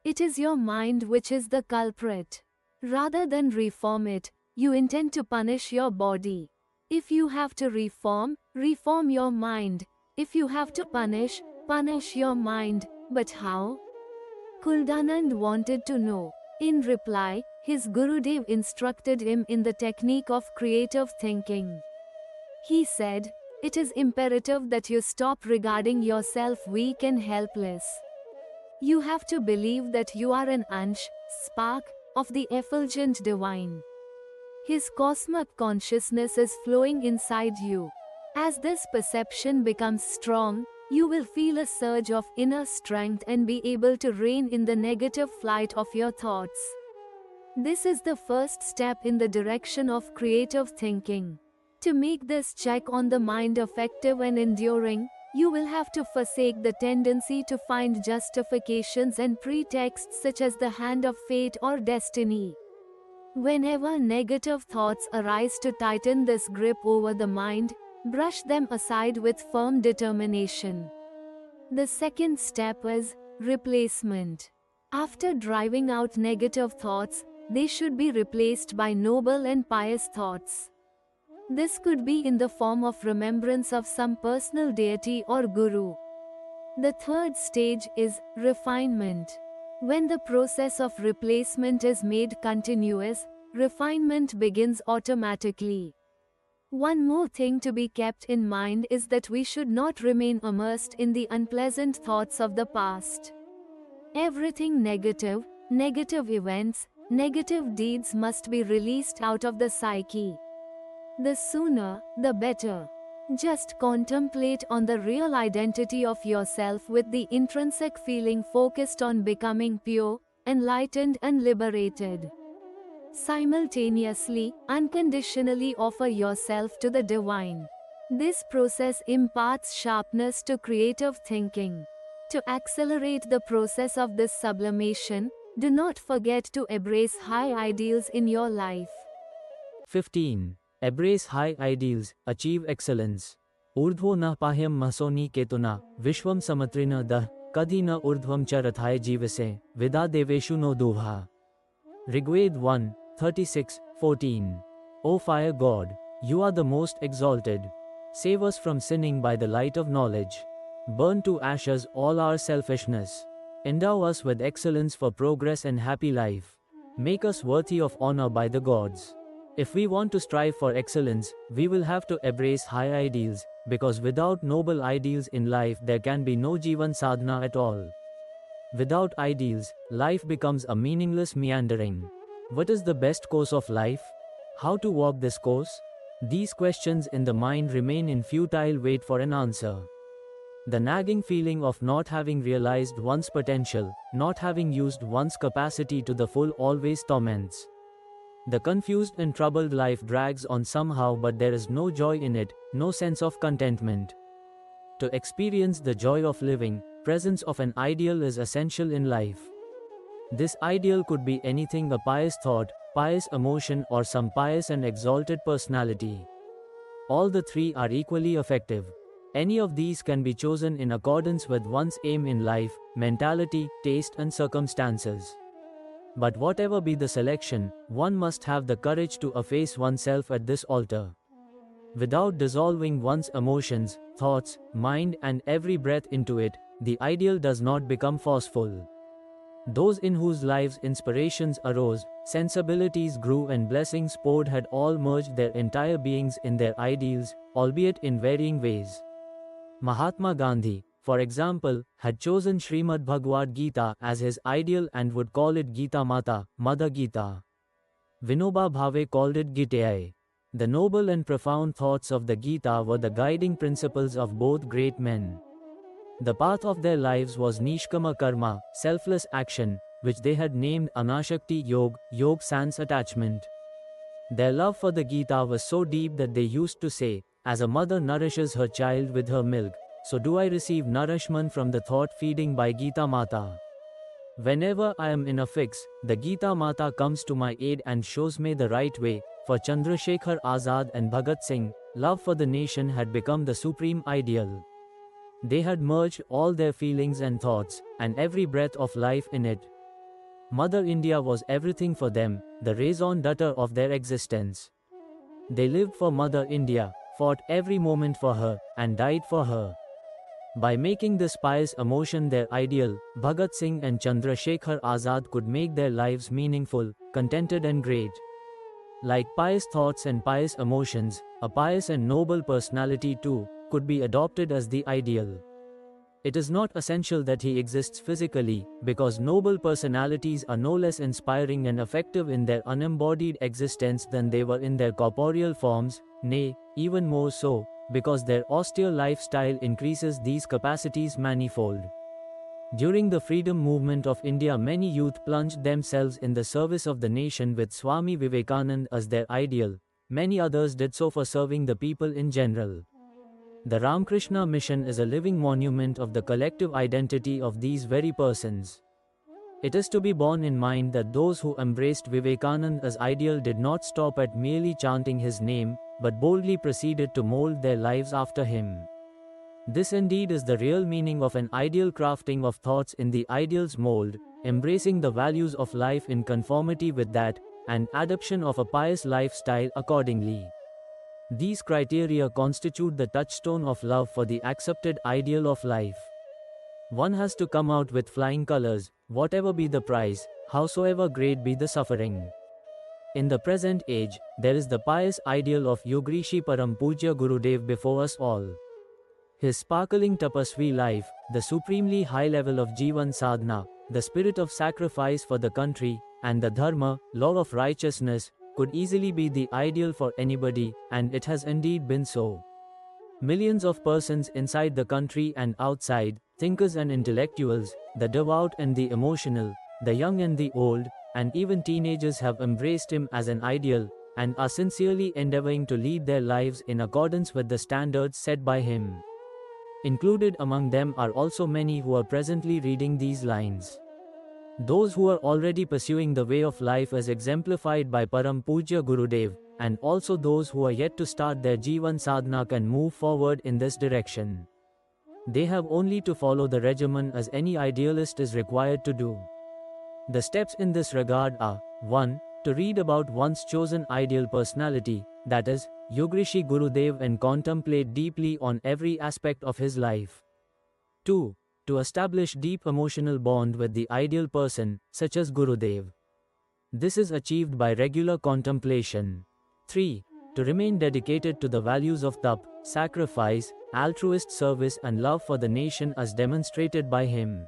It is your mind which is the culprit. Rather than reform it, you intend to punish your body. If you have to reform, reform your mind. If you have to punish, punish your mind. But how? Kuldanand wanted to know. In reply, his Gurudev instructed him in the technique of creative thinking. He said, it is imperative that you stop regarding yourself weak and helpless. You have to believe that you are an ansh, spark, of the effulgent divine. His cosmic consciousness is flowing inside you. As this perception becomes strong, you will feel a surge of inner strength and be able to rein in the negative flight of your thoughts. This is the first step in the direction of creative thinking. To make this check on the mind effective and enduring, you will have to forsake the tendency to find justifications and pretexts such as the hand of fate or destiny. Whenever negative thoughts arise to tighten this grip over the mind, brush them aside with firm determination. The second step is replacement. After driving out negative thoughts, they should be replaced by noble and pious thoughts. This could be in the form of remembrance of some personal deity or guru. The third stage is refinement. When the process of replacement is made continuous, refinement begins automatically. One more thing to be kept in mind is that we should not remain immersed in the unpleasant thoughts of the past. Everything negative, negative events, negative deeds must be released out of the psyche. The sooner, the better. Just contemplate on the real identity of yourself with the intrinsic feeling focused on becoming pure, enlightened and liberated. Simultaneously, unconditionally offer yourself to the divine. This process imparts sharpness to creative thinking. To accelerate the process of this sublimation, do not forget to embrace high ideals in your life. 15. Embrace high ideals, achieve excellence. Urdhvo na pahyam mahsoni ketuna, vishwam samatrina dah, kadhi na urdhvam cha rathaye jivase, vida deveshu no duvha. Rigved 1, 36:14. O fire God, you are the most exalted. Save us from sinning by the light of knowledge. Burn to ashes all our selfishness. Endow us with excellence for progress and happy life. Make us worthy of honor by the gods. If we want to strive for excellence, we will have to embrace high ideals, because without noble ideals in life there can be no Jivan Sadhana at all. Without ideals, life becomes a meaningless meandering. What is the best course of life? How to walk this course? These questions in the mind remain in futile wait for an answer. The nagging feeling of not having realized one's potential, not having used one's capacity to the full always torments. The confused and troubled life drags on somehow, but there is no joy in it, no sense of contentment. To experience the joy of living, presence of an ideal is essential in life. This ideal could be anything: a pious thought, pious emotion, or some pious and exalted personality. All the three are equally effective. Any of these can be chosen in accordance with one's aim in life, mentality, taste and circumstances. But whatever be the selection, one must have the courage to efface oneself at this altar. Without dissolving one's emotions, thoughts, mind and every breath into it, the ideal does not become forceful. Those in whose lives inspirations arose, sensibilities grew and blessings poured had all merged their entire beings in their ideals, albeit in varying ways. Mahatma Gandhi, for example, had chosen Srimad Bhagavad Gita as his ideal and would call it Gita Mata, Mother Gita. Vinoba Bhave called it Gitaye. The noble and profound thoughts of the Gita were the guiding principles of both great men. The path of their lives was Nishkama Karma, selfless action, which they had named Anashakti Yog, Yog sans attachment. Their love for the Gita was so deep that they used to say, as a mother nourishes her child with her milk, so do I receive nourishment from the thought feeding by Gita Mata. Whenever I am in a fix, the Gita Mata comes to my aid and shows me the right way. For Chandrasekhar Azad and Bhagat Singh, love for the nation had become the supreme ideal. They had merged all their feelings and thoughts, and every breath of life in it. Mother India was everything for them, the raison d'etre of their existence. They lived for Mother India, fought every moment for her, and died for her. By making this pious emotion their ideal, Bhagat Singh and Chandrasekhar Azad could make their lives meaningful, contented and great. Like pious thoughts and pious emotions, a pious and noble personality too could be adopted as the ideal. It is not essential that he exists physically, because noble personalities are no less inspiring and effective in their unembodied existence than they were in their corporeal forms, nay, even more so, because their austere lifestyle increases these capacities manifold. During the freedom movement of India, many youth plunged themselves in the service of the nation with Swami Vivekananda as their ideal. Many others did so for serving the people in general. The Ramakrishna Mission is a living monument of the collective identity of these very persons. It is to be borne in mind that those who embraced Vivekananda as ideal did not stop at merely chanting his name, but boldly proceeded to mold their lives after him. This indeed is the real meaning of an ideal, crafting of thoughts in the ideal's mold, embracing the values of life in conformity with that, and adoption of a pious lifestyle accordingly. These criteria constitute the touchstone of love for the accepted ideal of life. One has to come out with flying colors, whatever be the price, howsoever great be the suffering. In the present age, there is the pious ideal of Yogrishi Param Pujya Gurudev before us all. His sparkling tapasvi life, the supremely high level of Jivan Sadhana, the spirit of sacrifice for the country, and the Dharma, law of righteousness, could easily be the ideal for anybody, and it has indeed been so. Millions of persons inside the country and outside, thinkers and intellectuals, the devout and the emotional, the young and the old, and even teenagers have embraced him as an ideal, and are sincerely endeavoring to lead their lives in accordance with the standards set by him. Included among them are also many who are presently reading these lines. Those who are already pursuing the way of life as exemplified by Param Pujya Gurudev, and also those who are yet to start their Jivan Sadhana can move forward in this direction. They have only to follow the regimen as any idealist is required to do. The steps in this regard are: 1. To read about one's chosen ideal personality, that is, Yogrishi Gurudev, and contemplate deeply on every aspect of his life. 2. To establish deep emotional bond with the ideal person, such as Gurudev. This is achieved by regular contemplation. 3. To remain dedicated to the values of tap, sacrifice, altruist service and love for the nation as demonstrated by him.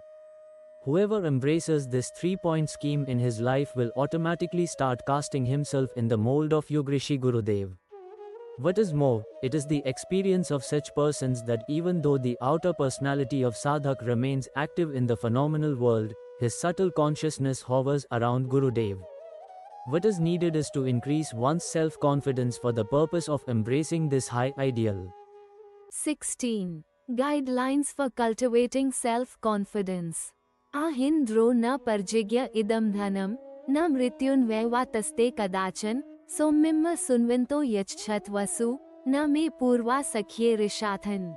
Whoever embraces this three-point scheme in his life will automatically start casting himself in the mold of Yogrishi Gurudev. What is more, it is the experience of such persons that even though the outer personality of sadhak remains active in the phenomenal world, his subtle consciousness hovers around Gurudev. What is needed is to increase one's self-confidence for the purpose of embracing this high ideal. 16. Guidelines for cultivating self-confidence. Ahindro na parjigya idam dhanam, na mrityun vaivataste kadachan, sommimma sunvinto yachchat vasu, na me purva sakhye rishathan.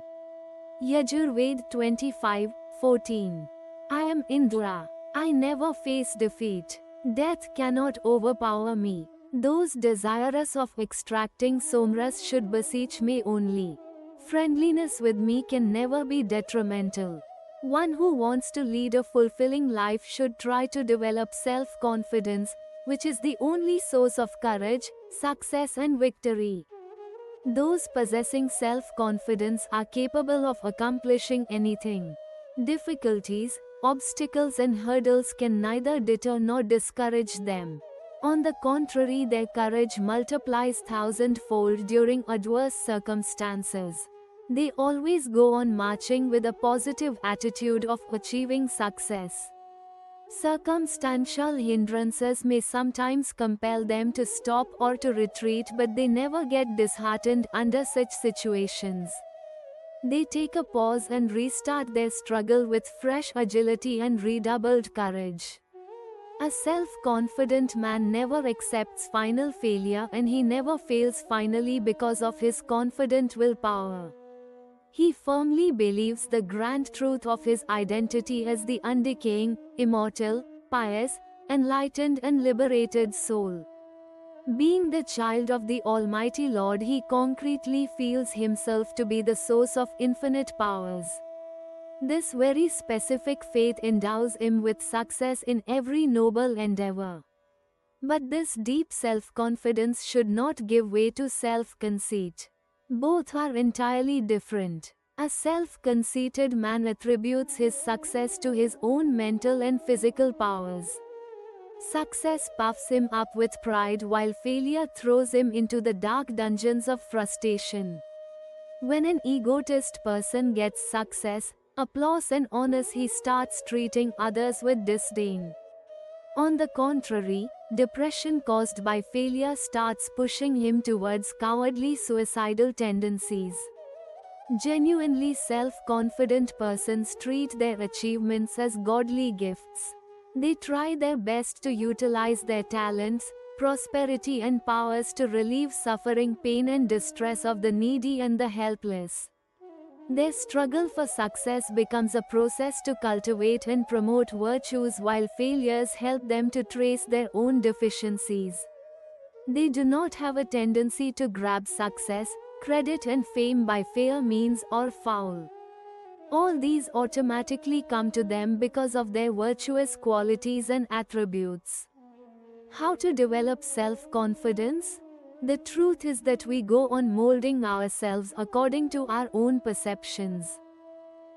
Yajurved 25:14. I am Indra. I never face defeat. Death cannot overpower me. Those desirous of extracting somras should beseech me only. Friendliness with me can never be detrimental. One who wants to lead a fulfilling life should try to develop self-confidence, which is the only source of courage, success and victory. Those possessing self-confidence are capable of accomplishing anything. Difficulties, obstacles and hurdles can neither deter nor discourage them. On the contrary, their courage multiplies thousandfold during adverse circumstances. They always go on marching with a positive attitude of achieving success. Circumstantial hindrances may sometimes compel them to stop or to retreat, but they never get disheartened under such situations. They take a pause and restart their struggle with fresh agility and redoubled courage. A self-confident man never accepts final failure, and he never fails finally because of his confident willpower. He firmly believes the grand truth of his identity as the undecaying, immortal, pious, enlightened and liberated soul. Being the child of the Almighty Lord, he concretely feels himself to be the source of infinite powers. This very specific faith endows him with success in every noble endeavor. But this deep self-confidence should not give way to self-conceit. Both are entirely different. A self-conceited man attributes his success to his own mental and physical powers. Success puffs him up with pride, while failure throws him into the dark dungeons of frustration. When an egotist person gets success, applause and honors, he starts treating others with disdain. On the contrary, depression caused by failure starts pushing him towards cowardly suicidal tendencies. Genuinely self-confident persons treat their achievements as godly gifts. They try their best to utilize their talents, prosperity and powers to relieve suffering, pain and distress of the needy and the helpless. Their struggle for success becomes a process to cultivate and promote virtues, while failures help them to trace their own deficiencies. They do not have a tendency to grab success, credit and fame by fair means or foul. All these automatically come to them because of their virtuous qualities and attributes. How to develop self-confidence? The truth is that we go on molding ourselves according to our own perceptions.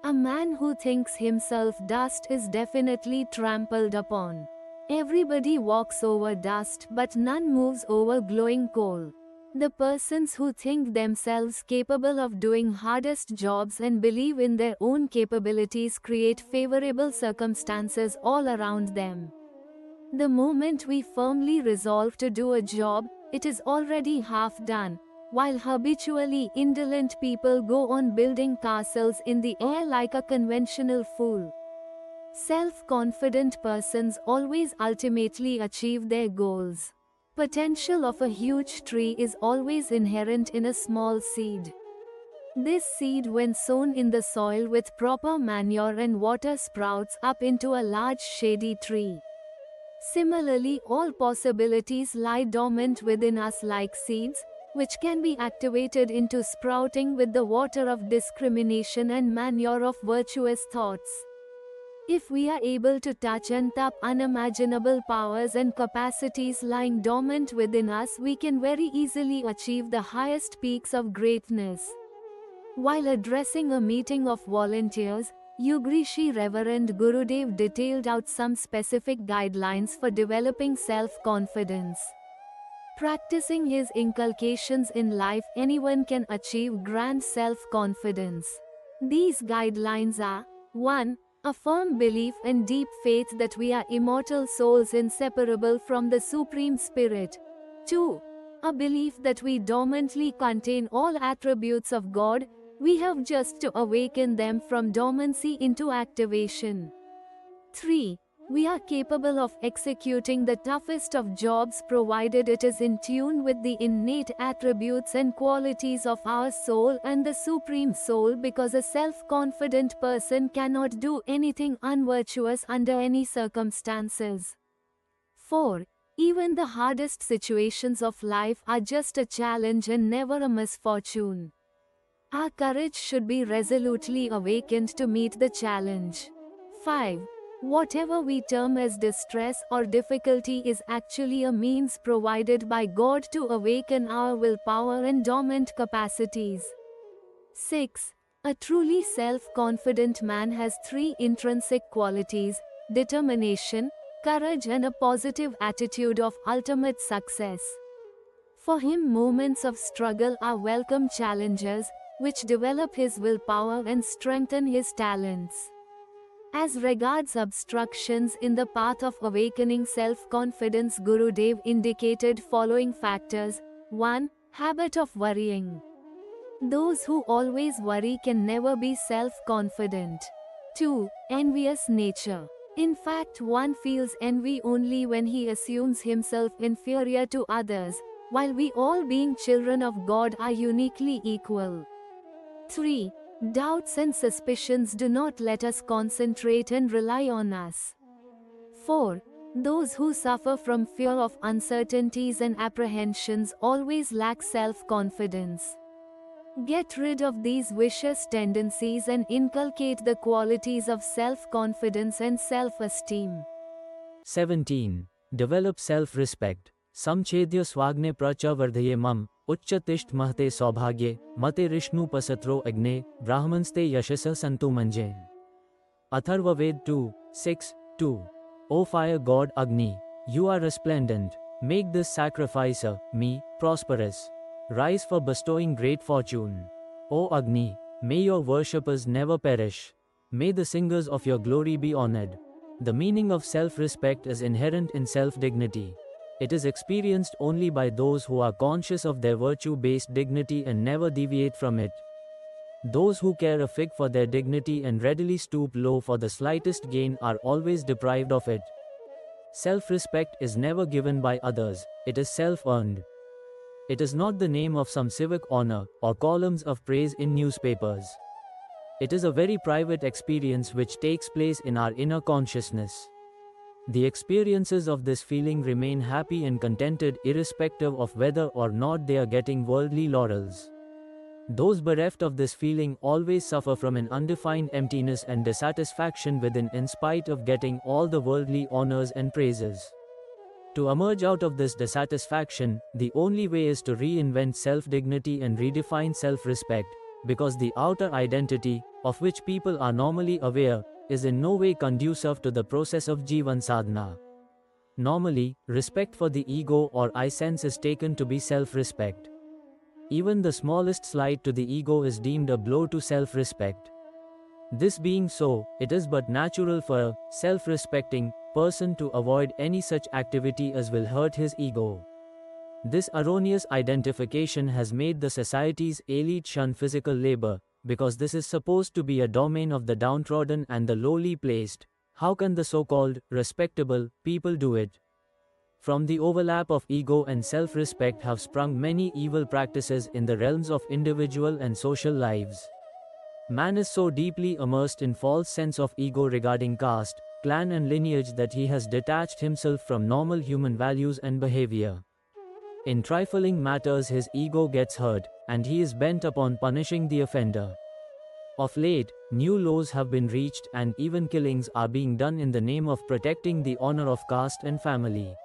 A man who thinks himself dust is definitely trampled upon. Everybody walks over dust, but none moves over glowing coal. The persons who think themselves capable of doing hardest jobs and believe in their own capabilities create favorable circumstances all around them. The moment we firmly resolve to do a job, it is already half done, while habitually indolent people go on building castles in the air like a conventional fool. Self-confident persons always ultimately achieve their goals. Potential of a huge tree is always inherent in a small seed. This seed, when sown in the soil with proper manure and water, sprouts up into a large shady tree. Similarly, all possibilities lie dormant within us like seeds, which can be activated into sprouting with the water of discrimination and manure of virtuous thoughts. If we are able to touch and tap unimaginable powers and capacities lying dormant within us, we can very easily achieve the highest peaks of greatness. While addressing a meeting of volunteers, Ugrishi Reverend Gurudev detailed out some specific guidelines for developing self-confidence. Practicing his inculcations in life, anyone can achieve grand self-confidence. These guidelines are: 1. A firm belief and deep faith that we are immortal souls inseparable from the Supreme Spirit. 2. A belief that we dormantly contain all attributes of God. We have just to awaken them from dormancy into activation. 3. We are capable of executing the toughest of jobs provided it is in tune with the innate attributes and qualities of our soul and the Supreme Soul, because a self-confident person cannot do anything unvirtuous under any circumstances. 4. Even the hardest situations of life are just a challenge and never a misfortune. Our courage should be resolutely awakened to meet the challenge. 5. Whatever we term as distress or difficulty is actually a means provided by God to awaken our willpower and dormant capacities. 6. A truly self-confident man has 3 intrinsic qualities: determination, courage and a positive attitude of ultimate success. For him, moments of struggle are welcome challenges, which develop his willpower and strengthen his talents. As regards obstructions in the path of awakening self-confidence, Gurudev indicated following factors. 1. Habit of worrying. Those who always worry can never be self-confident. 2. Envious nature. In fact, one feels envy only when he assumes himself inferior to others, while we all, being children of God, are uniquely equal. 3. Doubts and suspicions do not let us concentrate and rely on us. 4. Those who suffer from fear of uncertainties and apprehensions always lack self-confidence. Get rid of these vicious tendencies and inculcate the qualities of self-confidence and self-esteem. 17. Develop self-respect. Samchedya swagne pracha vardhaye mam, ucchatisht mahte saubhagye, mate rishnu pasatro agne, brahmanste yashasa santu manje. Atharva Ved 2, 6, 2. O fire god Agni, you are resplendent, make this sacrificer, me, prosperous. Rise for bestowing great fortune. O Agni, may your worshippers never perish. May the singers of your glory be honored. The meaning of self-respect is inherent in self-dignity. It is experienced only by those who are conscious of their virtue-based dignity and never deviate from it. Those who care a fig for their dignity and readily stoop low for the slightest gain are always deprived of it. Self-respect is never given by others, it is self-earned. It is not the name of some civic honor or columns of praise in newspapers. It is a very private experience which takes place in our inner consciousness. The experiences of this feeling remain happy and contented irrespective of whether or not they are getting worldly laurels. Those bereft of this feeling always suffer from an undefined emptiness and dissatisfaction within in spite of getting all the worldly honors and praises. To emerge out of this dissatisfaction, the only way is to reinvent self-dignity and redefine self-respect, because the outer identity, of which people are normally aware, is in no way conducive to the process of Jivan Sadhana. Normally, respect for the ego or I sense is taken to be self-respect. Even the smallest slight to the ego is deemed a blow to self-respect. This being so, it is but natural for a self-respecting person to avoid any such activity as will hurt his ego. This erroneous identification has made the society's elite shun physical labor, because this is supposed to be a domain of the downtrodden and the lowly placed. How can the so-called respectable people do it? From the overlap of ego and self-respect have sprung many evil practices in the realms of individual and social lives. Man is so deeply immersed in false sense of ego regarding caste, clan and lineage that he has detached himself from normal human values and behavior. In trifling matters his ego gets hurt, and he is bent upon punishing the offender. Of late, new laws have been reached and even killings are being done in the name of protecting the honor of caste and family.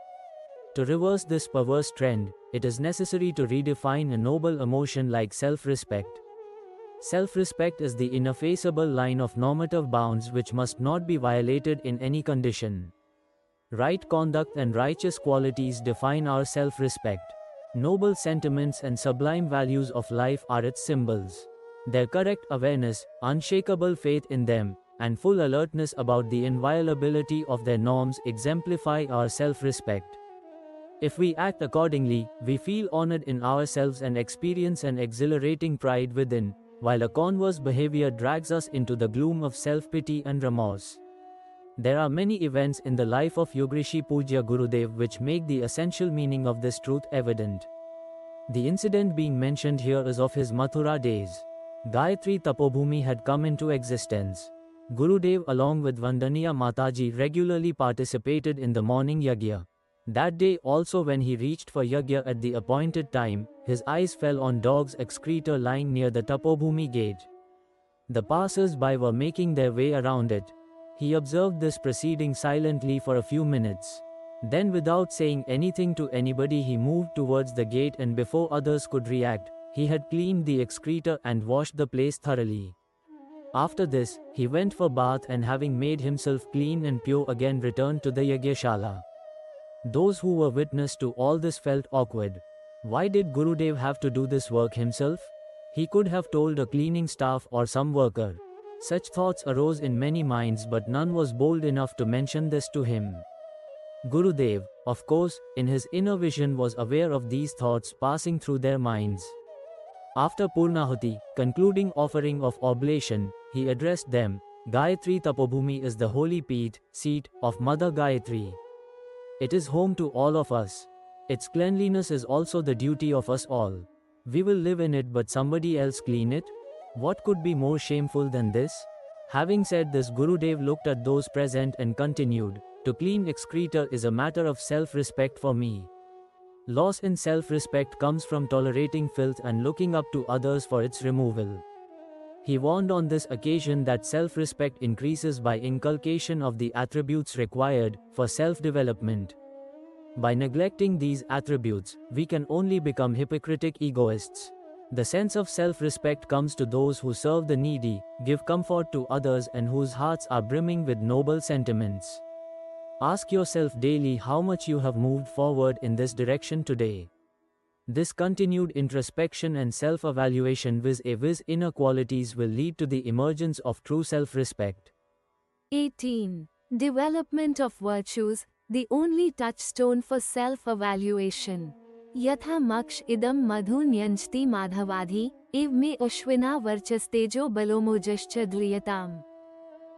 To reverse this perverse trend, it is necessary to redefine a noble emotion like self-respect. Self-respect is the ineffaceable line of normative bounds which must not be violated in any condition. Right conduct and righteous qualities define our self-respect. Noble sentiments and sublime values of life are its symbols. Their correct awareness, unshakable faith in them, and full alertness about the inviolability of their norms exemplify our self-respect. If we act accordingly, we feel honored in ourselves and experience an exhilarating pride within, while a converse behavior drags us into the gloom of self-pity and remorse. There are many events in the life of Yugrishi Pujya Gurudev which make the essential meaning of this truth evident. The incident being mentioned here is of his Mathura days. Gayatri Tapobhumi had come into existence. Gurudev along with Vandaniya Mataji regularly participated in the morning yagya. That day also when he reached for yagya at the appointed time, his eyes fell on dogs' excreta lying near the Tapobhumi gate. The passers-by were making their way around it. He observed this proceeding silently for a few minutes. Then without saying anything to anybody he moved towards the gate and before others could react, he had cleaned the excreta and washed the place thoroughly. After this, he went for bath and having made himself clean and pure again returned to the Yagyashala. Those who were witness to all this felt awkward. Why did Gurudev have to do this work himself? He could have told a cleaning staff or some worker. Such thoughts arose in many minds, but none was bold enough to mention this to him. Gurudev, of course, in his inner vision was aware of these thoughts passing through their minds. After Purnahuti, concluding offering of oblation, he addressed them, Gayatri Tapobhumi is the holy seat of Mother Gayatri. It is home to all of us. Its cleanliness is also the duty of us all. We will live in it but somebody else clean it? What could be more shameful than this? Having said this, Gurudev looked at those present and continued, to clean excreta is a matter of self-respect for me. Loss in self-respect comes from tolerating filth and looking up to others for its removal. He warned on this occasion that self-respect increases by inculcation of the attributes required for self-development. By neglecting these attributes, we can only become hypocritic egoists. The sense of self-respect comes to those who serve the needy, give comfort to others and whose hearts are brimming with noble sentiments. Ask yourself daily how much you have moved forward in this direction today. This continued introspection and self-evaluation vis-a-vis inner qualities will lead to the emergence of true self-respect. 18. Development of virtues, the only touchstone for self-evaluation. Yatha maksh idam madhu nyanjti madhavadhi, ev me ushvina varchastejo balomojascha dhriyatam.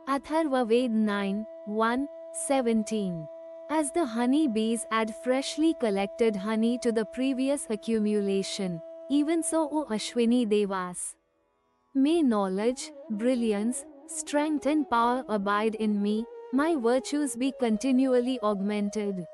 Atharva Ved 9, 1, 17. As the honey bees add freshly collected honey to the previous accumulation, even so O Ashwini Devas. May knowledge, brilliance, strength and power abide in me, my virtues be continually augmented.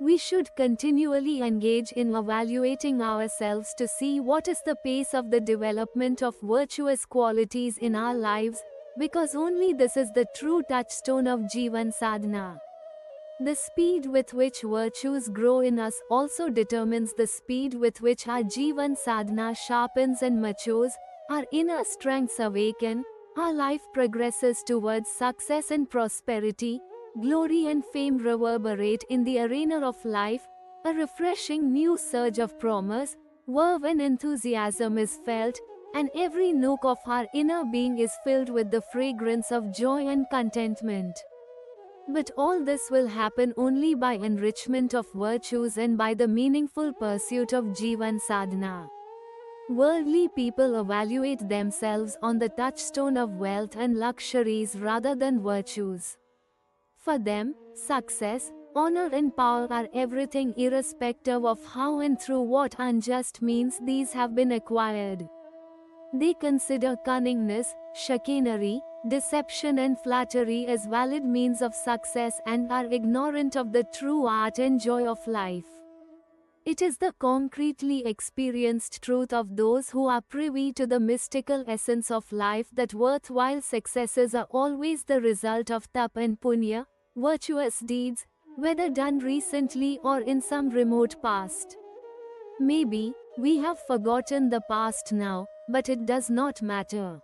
We should continually engage in evaluating ourselves to see what is the pace of the development of virtuous qualities in our lives, because only this is the true touchstone of Jivan Sadhana. The speed with which virtues grow in us also determines the speed with which our Jivan Sadhana sharpens and matures, our inner strengths awaken, our life progresses towards success and prosperity, glory and fame reverberate in the arena of life, a refreshing new surge of promise, verve and enthusiasm is felt, and every nook of our inner being is filled with the fragrance of joy and contentment. But all this will happen only by enrichment of virtues and by the meaningful pursuit of Jivan Sadhana. Worldly people evaluate themselves on the touchstone of wealth and luxuries rather than virtues. For them, success, honor and power are everything irrespective of how and through what unjust means these have been acquired. They consider cunningness, chicanery, deception and flattery as valid means of success and are ignorant of the true art and joy of life. It is the concretely experienced truth of those who are privy to the mystical essence of life that worthwhile successes are always the result of tap and punya, virtuous deeds, whether done recently or in some remote past. Maybe, we have forgotten the past now, but it does not matter.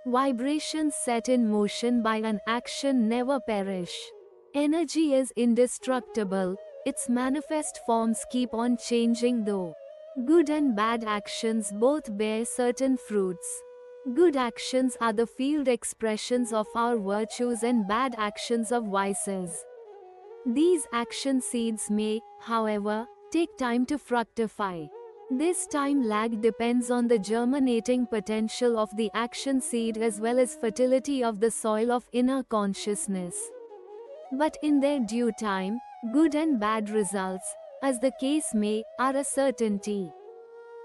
Vibrations set in motion by an action never perish. Energy is indestructible, its manifest forms keep on changing though. Good and bad actions both bear certain fruits. Good actions are the field expressions of our virtues and bad actions of vices. These action seeds may, however, take time to fructify. This time lag depends on the germinating potential of the action seed as well as fertility of the soil of inner consciousness. But in their due time, good and bad results, as the case may, are a certainty.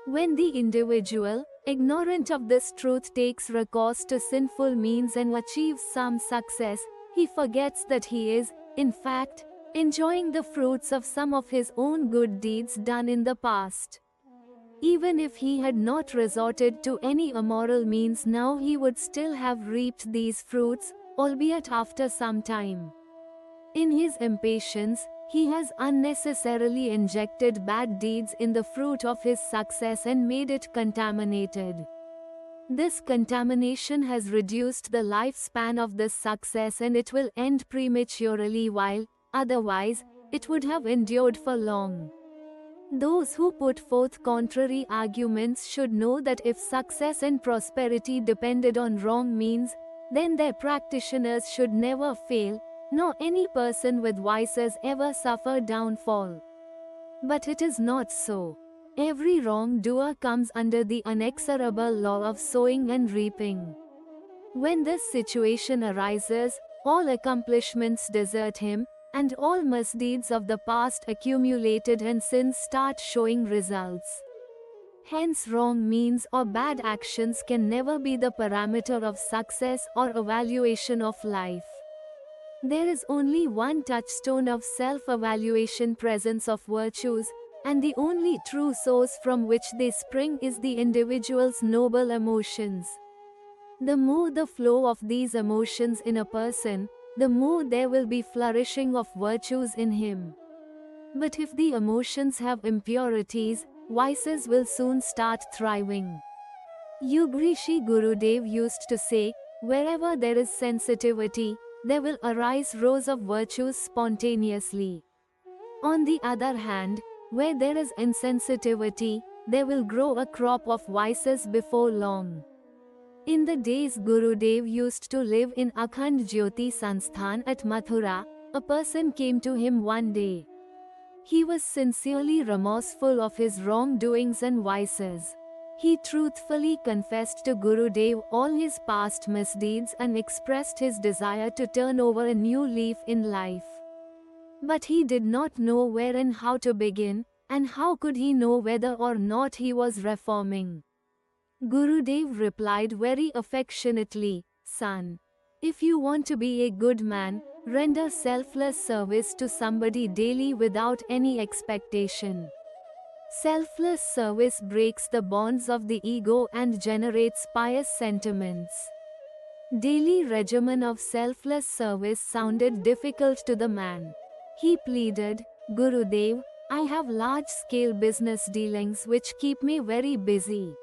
When the individual, ignorant of this truth, takes recourse to sinful means and achieves some success, he forgets that he is, in fact, enjoying the fruits of some of his own good deeds done in the past. Even if he had not resorted to any immoral means, now he would still have reaped these fruits, albeit after some time. In his impatience, he has unnecessarily injected bad deeds in the fruit of his success and made it contaminated. This contamination has reduced the lifespan of this success and it will end prematurely, while, otherwise, it would have endured for long. Those who put forth contrary arguments should know that if success and prosperity depended on wrong means, then their practitioners should never fail, nor any person with vices ever suffer downfall. But it is not so. Every wrongdoer comes under the inexorable law of sowing and reaping. When this situation arises, all accomplishments desert him, and all misdeeds of the past accumulated and sins start showing results. Hence, wrong means or bad actions can never be the parameter of success or evaluation of life. There is only one touchstone of self-evaluation: presence of virtues, and the only true source from which they spring is the individual's noble emotions. The more the flow of these emotions in a person, the more there will be flourishing of virtues in him. But if the emotions have impurities, vices will soon start thriving. Yugrishi Gurudev used to say, "Wherever there is sensitivity, there will arise rows of virtues spontaneously. On the other hand, where there is insensitivity, there will grow a crop of vices before long." In the days Gurudev used to live in Akhand Jyoti Sansthan at Mathura, a person came to him one day. He was sincerely remorseful of his wrongdoings and vices. He truthfully confessed to Gurudev all his past misdeeds and expressed his desire to turn over a new leaf in life. But he did not know where and how to begin, and how could he know whether or not he was reforming? Gurudev replied very affectionately, "Son, if you want to be a good man, render selfless service to somebody daily without any expectation. Selfless service breaks the bonds of the ego and generates pious sentiments." Daily regimen of selfless service sounded difficult to the man. He pleaded, "Gurudev, I have large-scale business dealings which keep me very busy.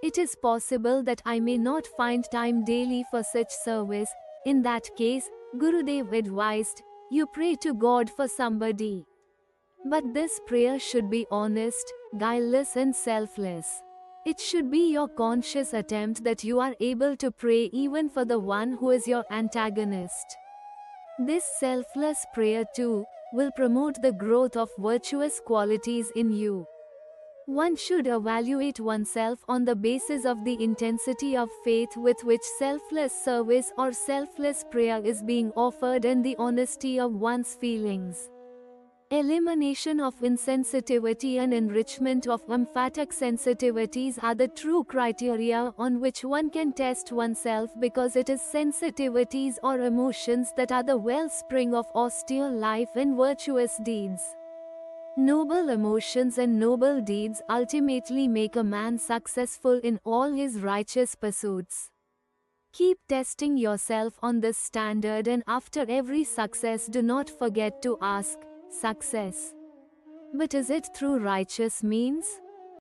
It is possible that I may not find time daily for such service. In that case," Gurudev advised, "you pray to God for somebody. But this prayer should be honest, guileless and selfless. It should be your conscious attempt that you are able to pray even for the one who is your antagonist. This selfless prayer too will promote the growth of virtuous qualities in you." One should evaluate oneself on the basis of the intensity of faith with which selfless service or selfless prayer is being offered and the honesty of one's feelings. Elimination of insensitivity and enrichment of emphatic sensitivities are the true criteria on which one can test oneself, because it is sensitivities or emotions that are the wellspring of austere life and virtuous deeds. Noble emotions and noble deeds ultimately make a man successful in all his righteous pursuits. Keep testing yourself on this standard, and after every success do not forget to ask, "Success, but is it through righteous means?"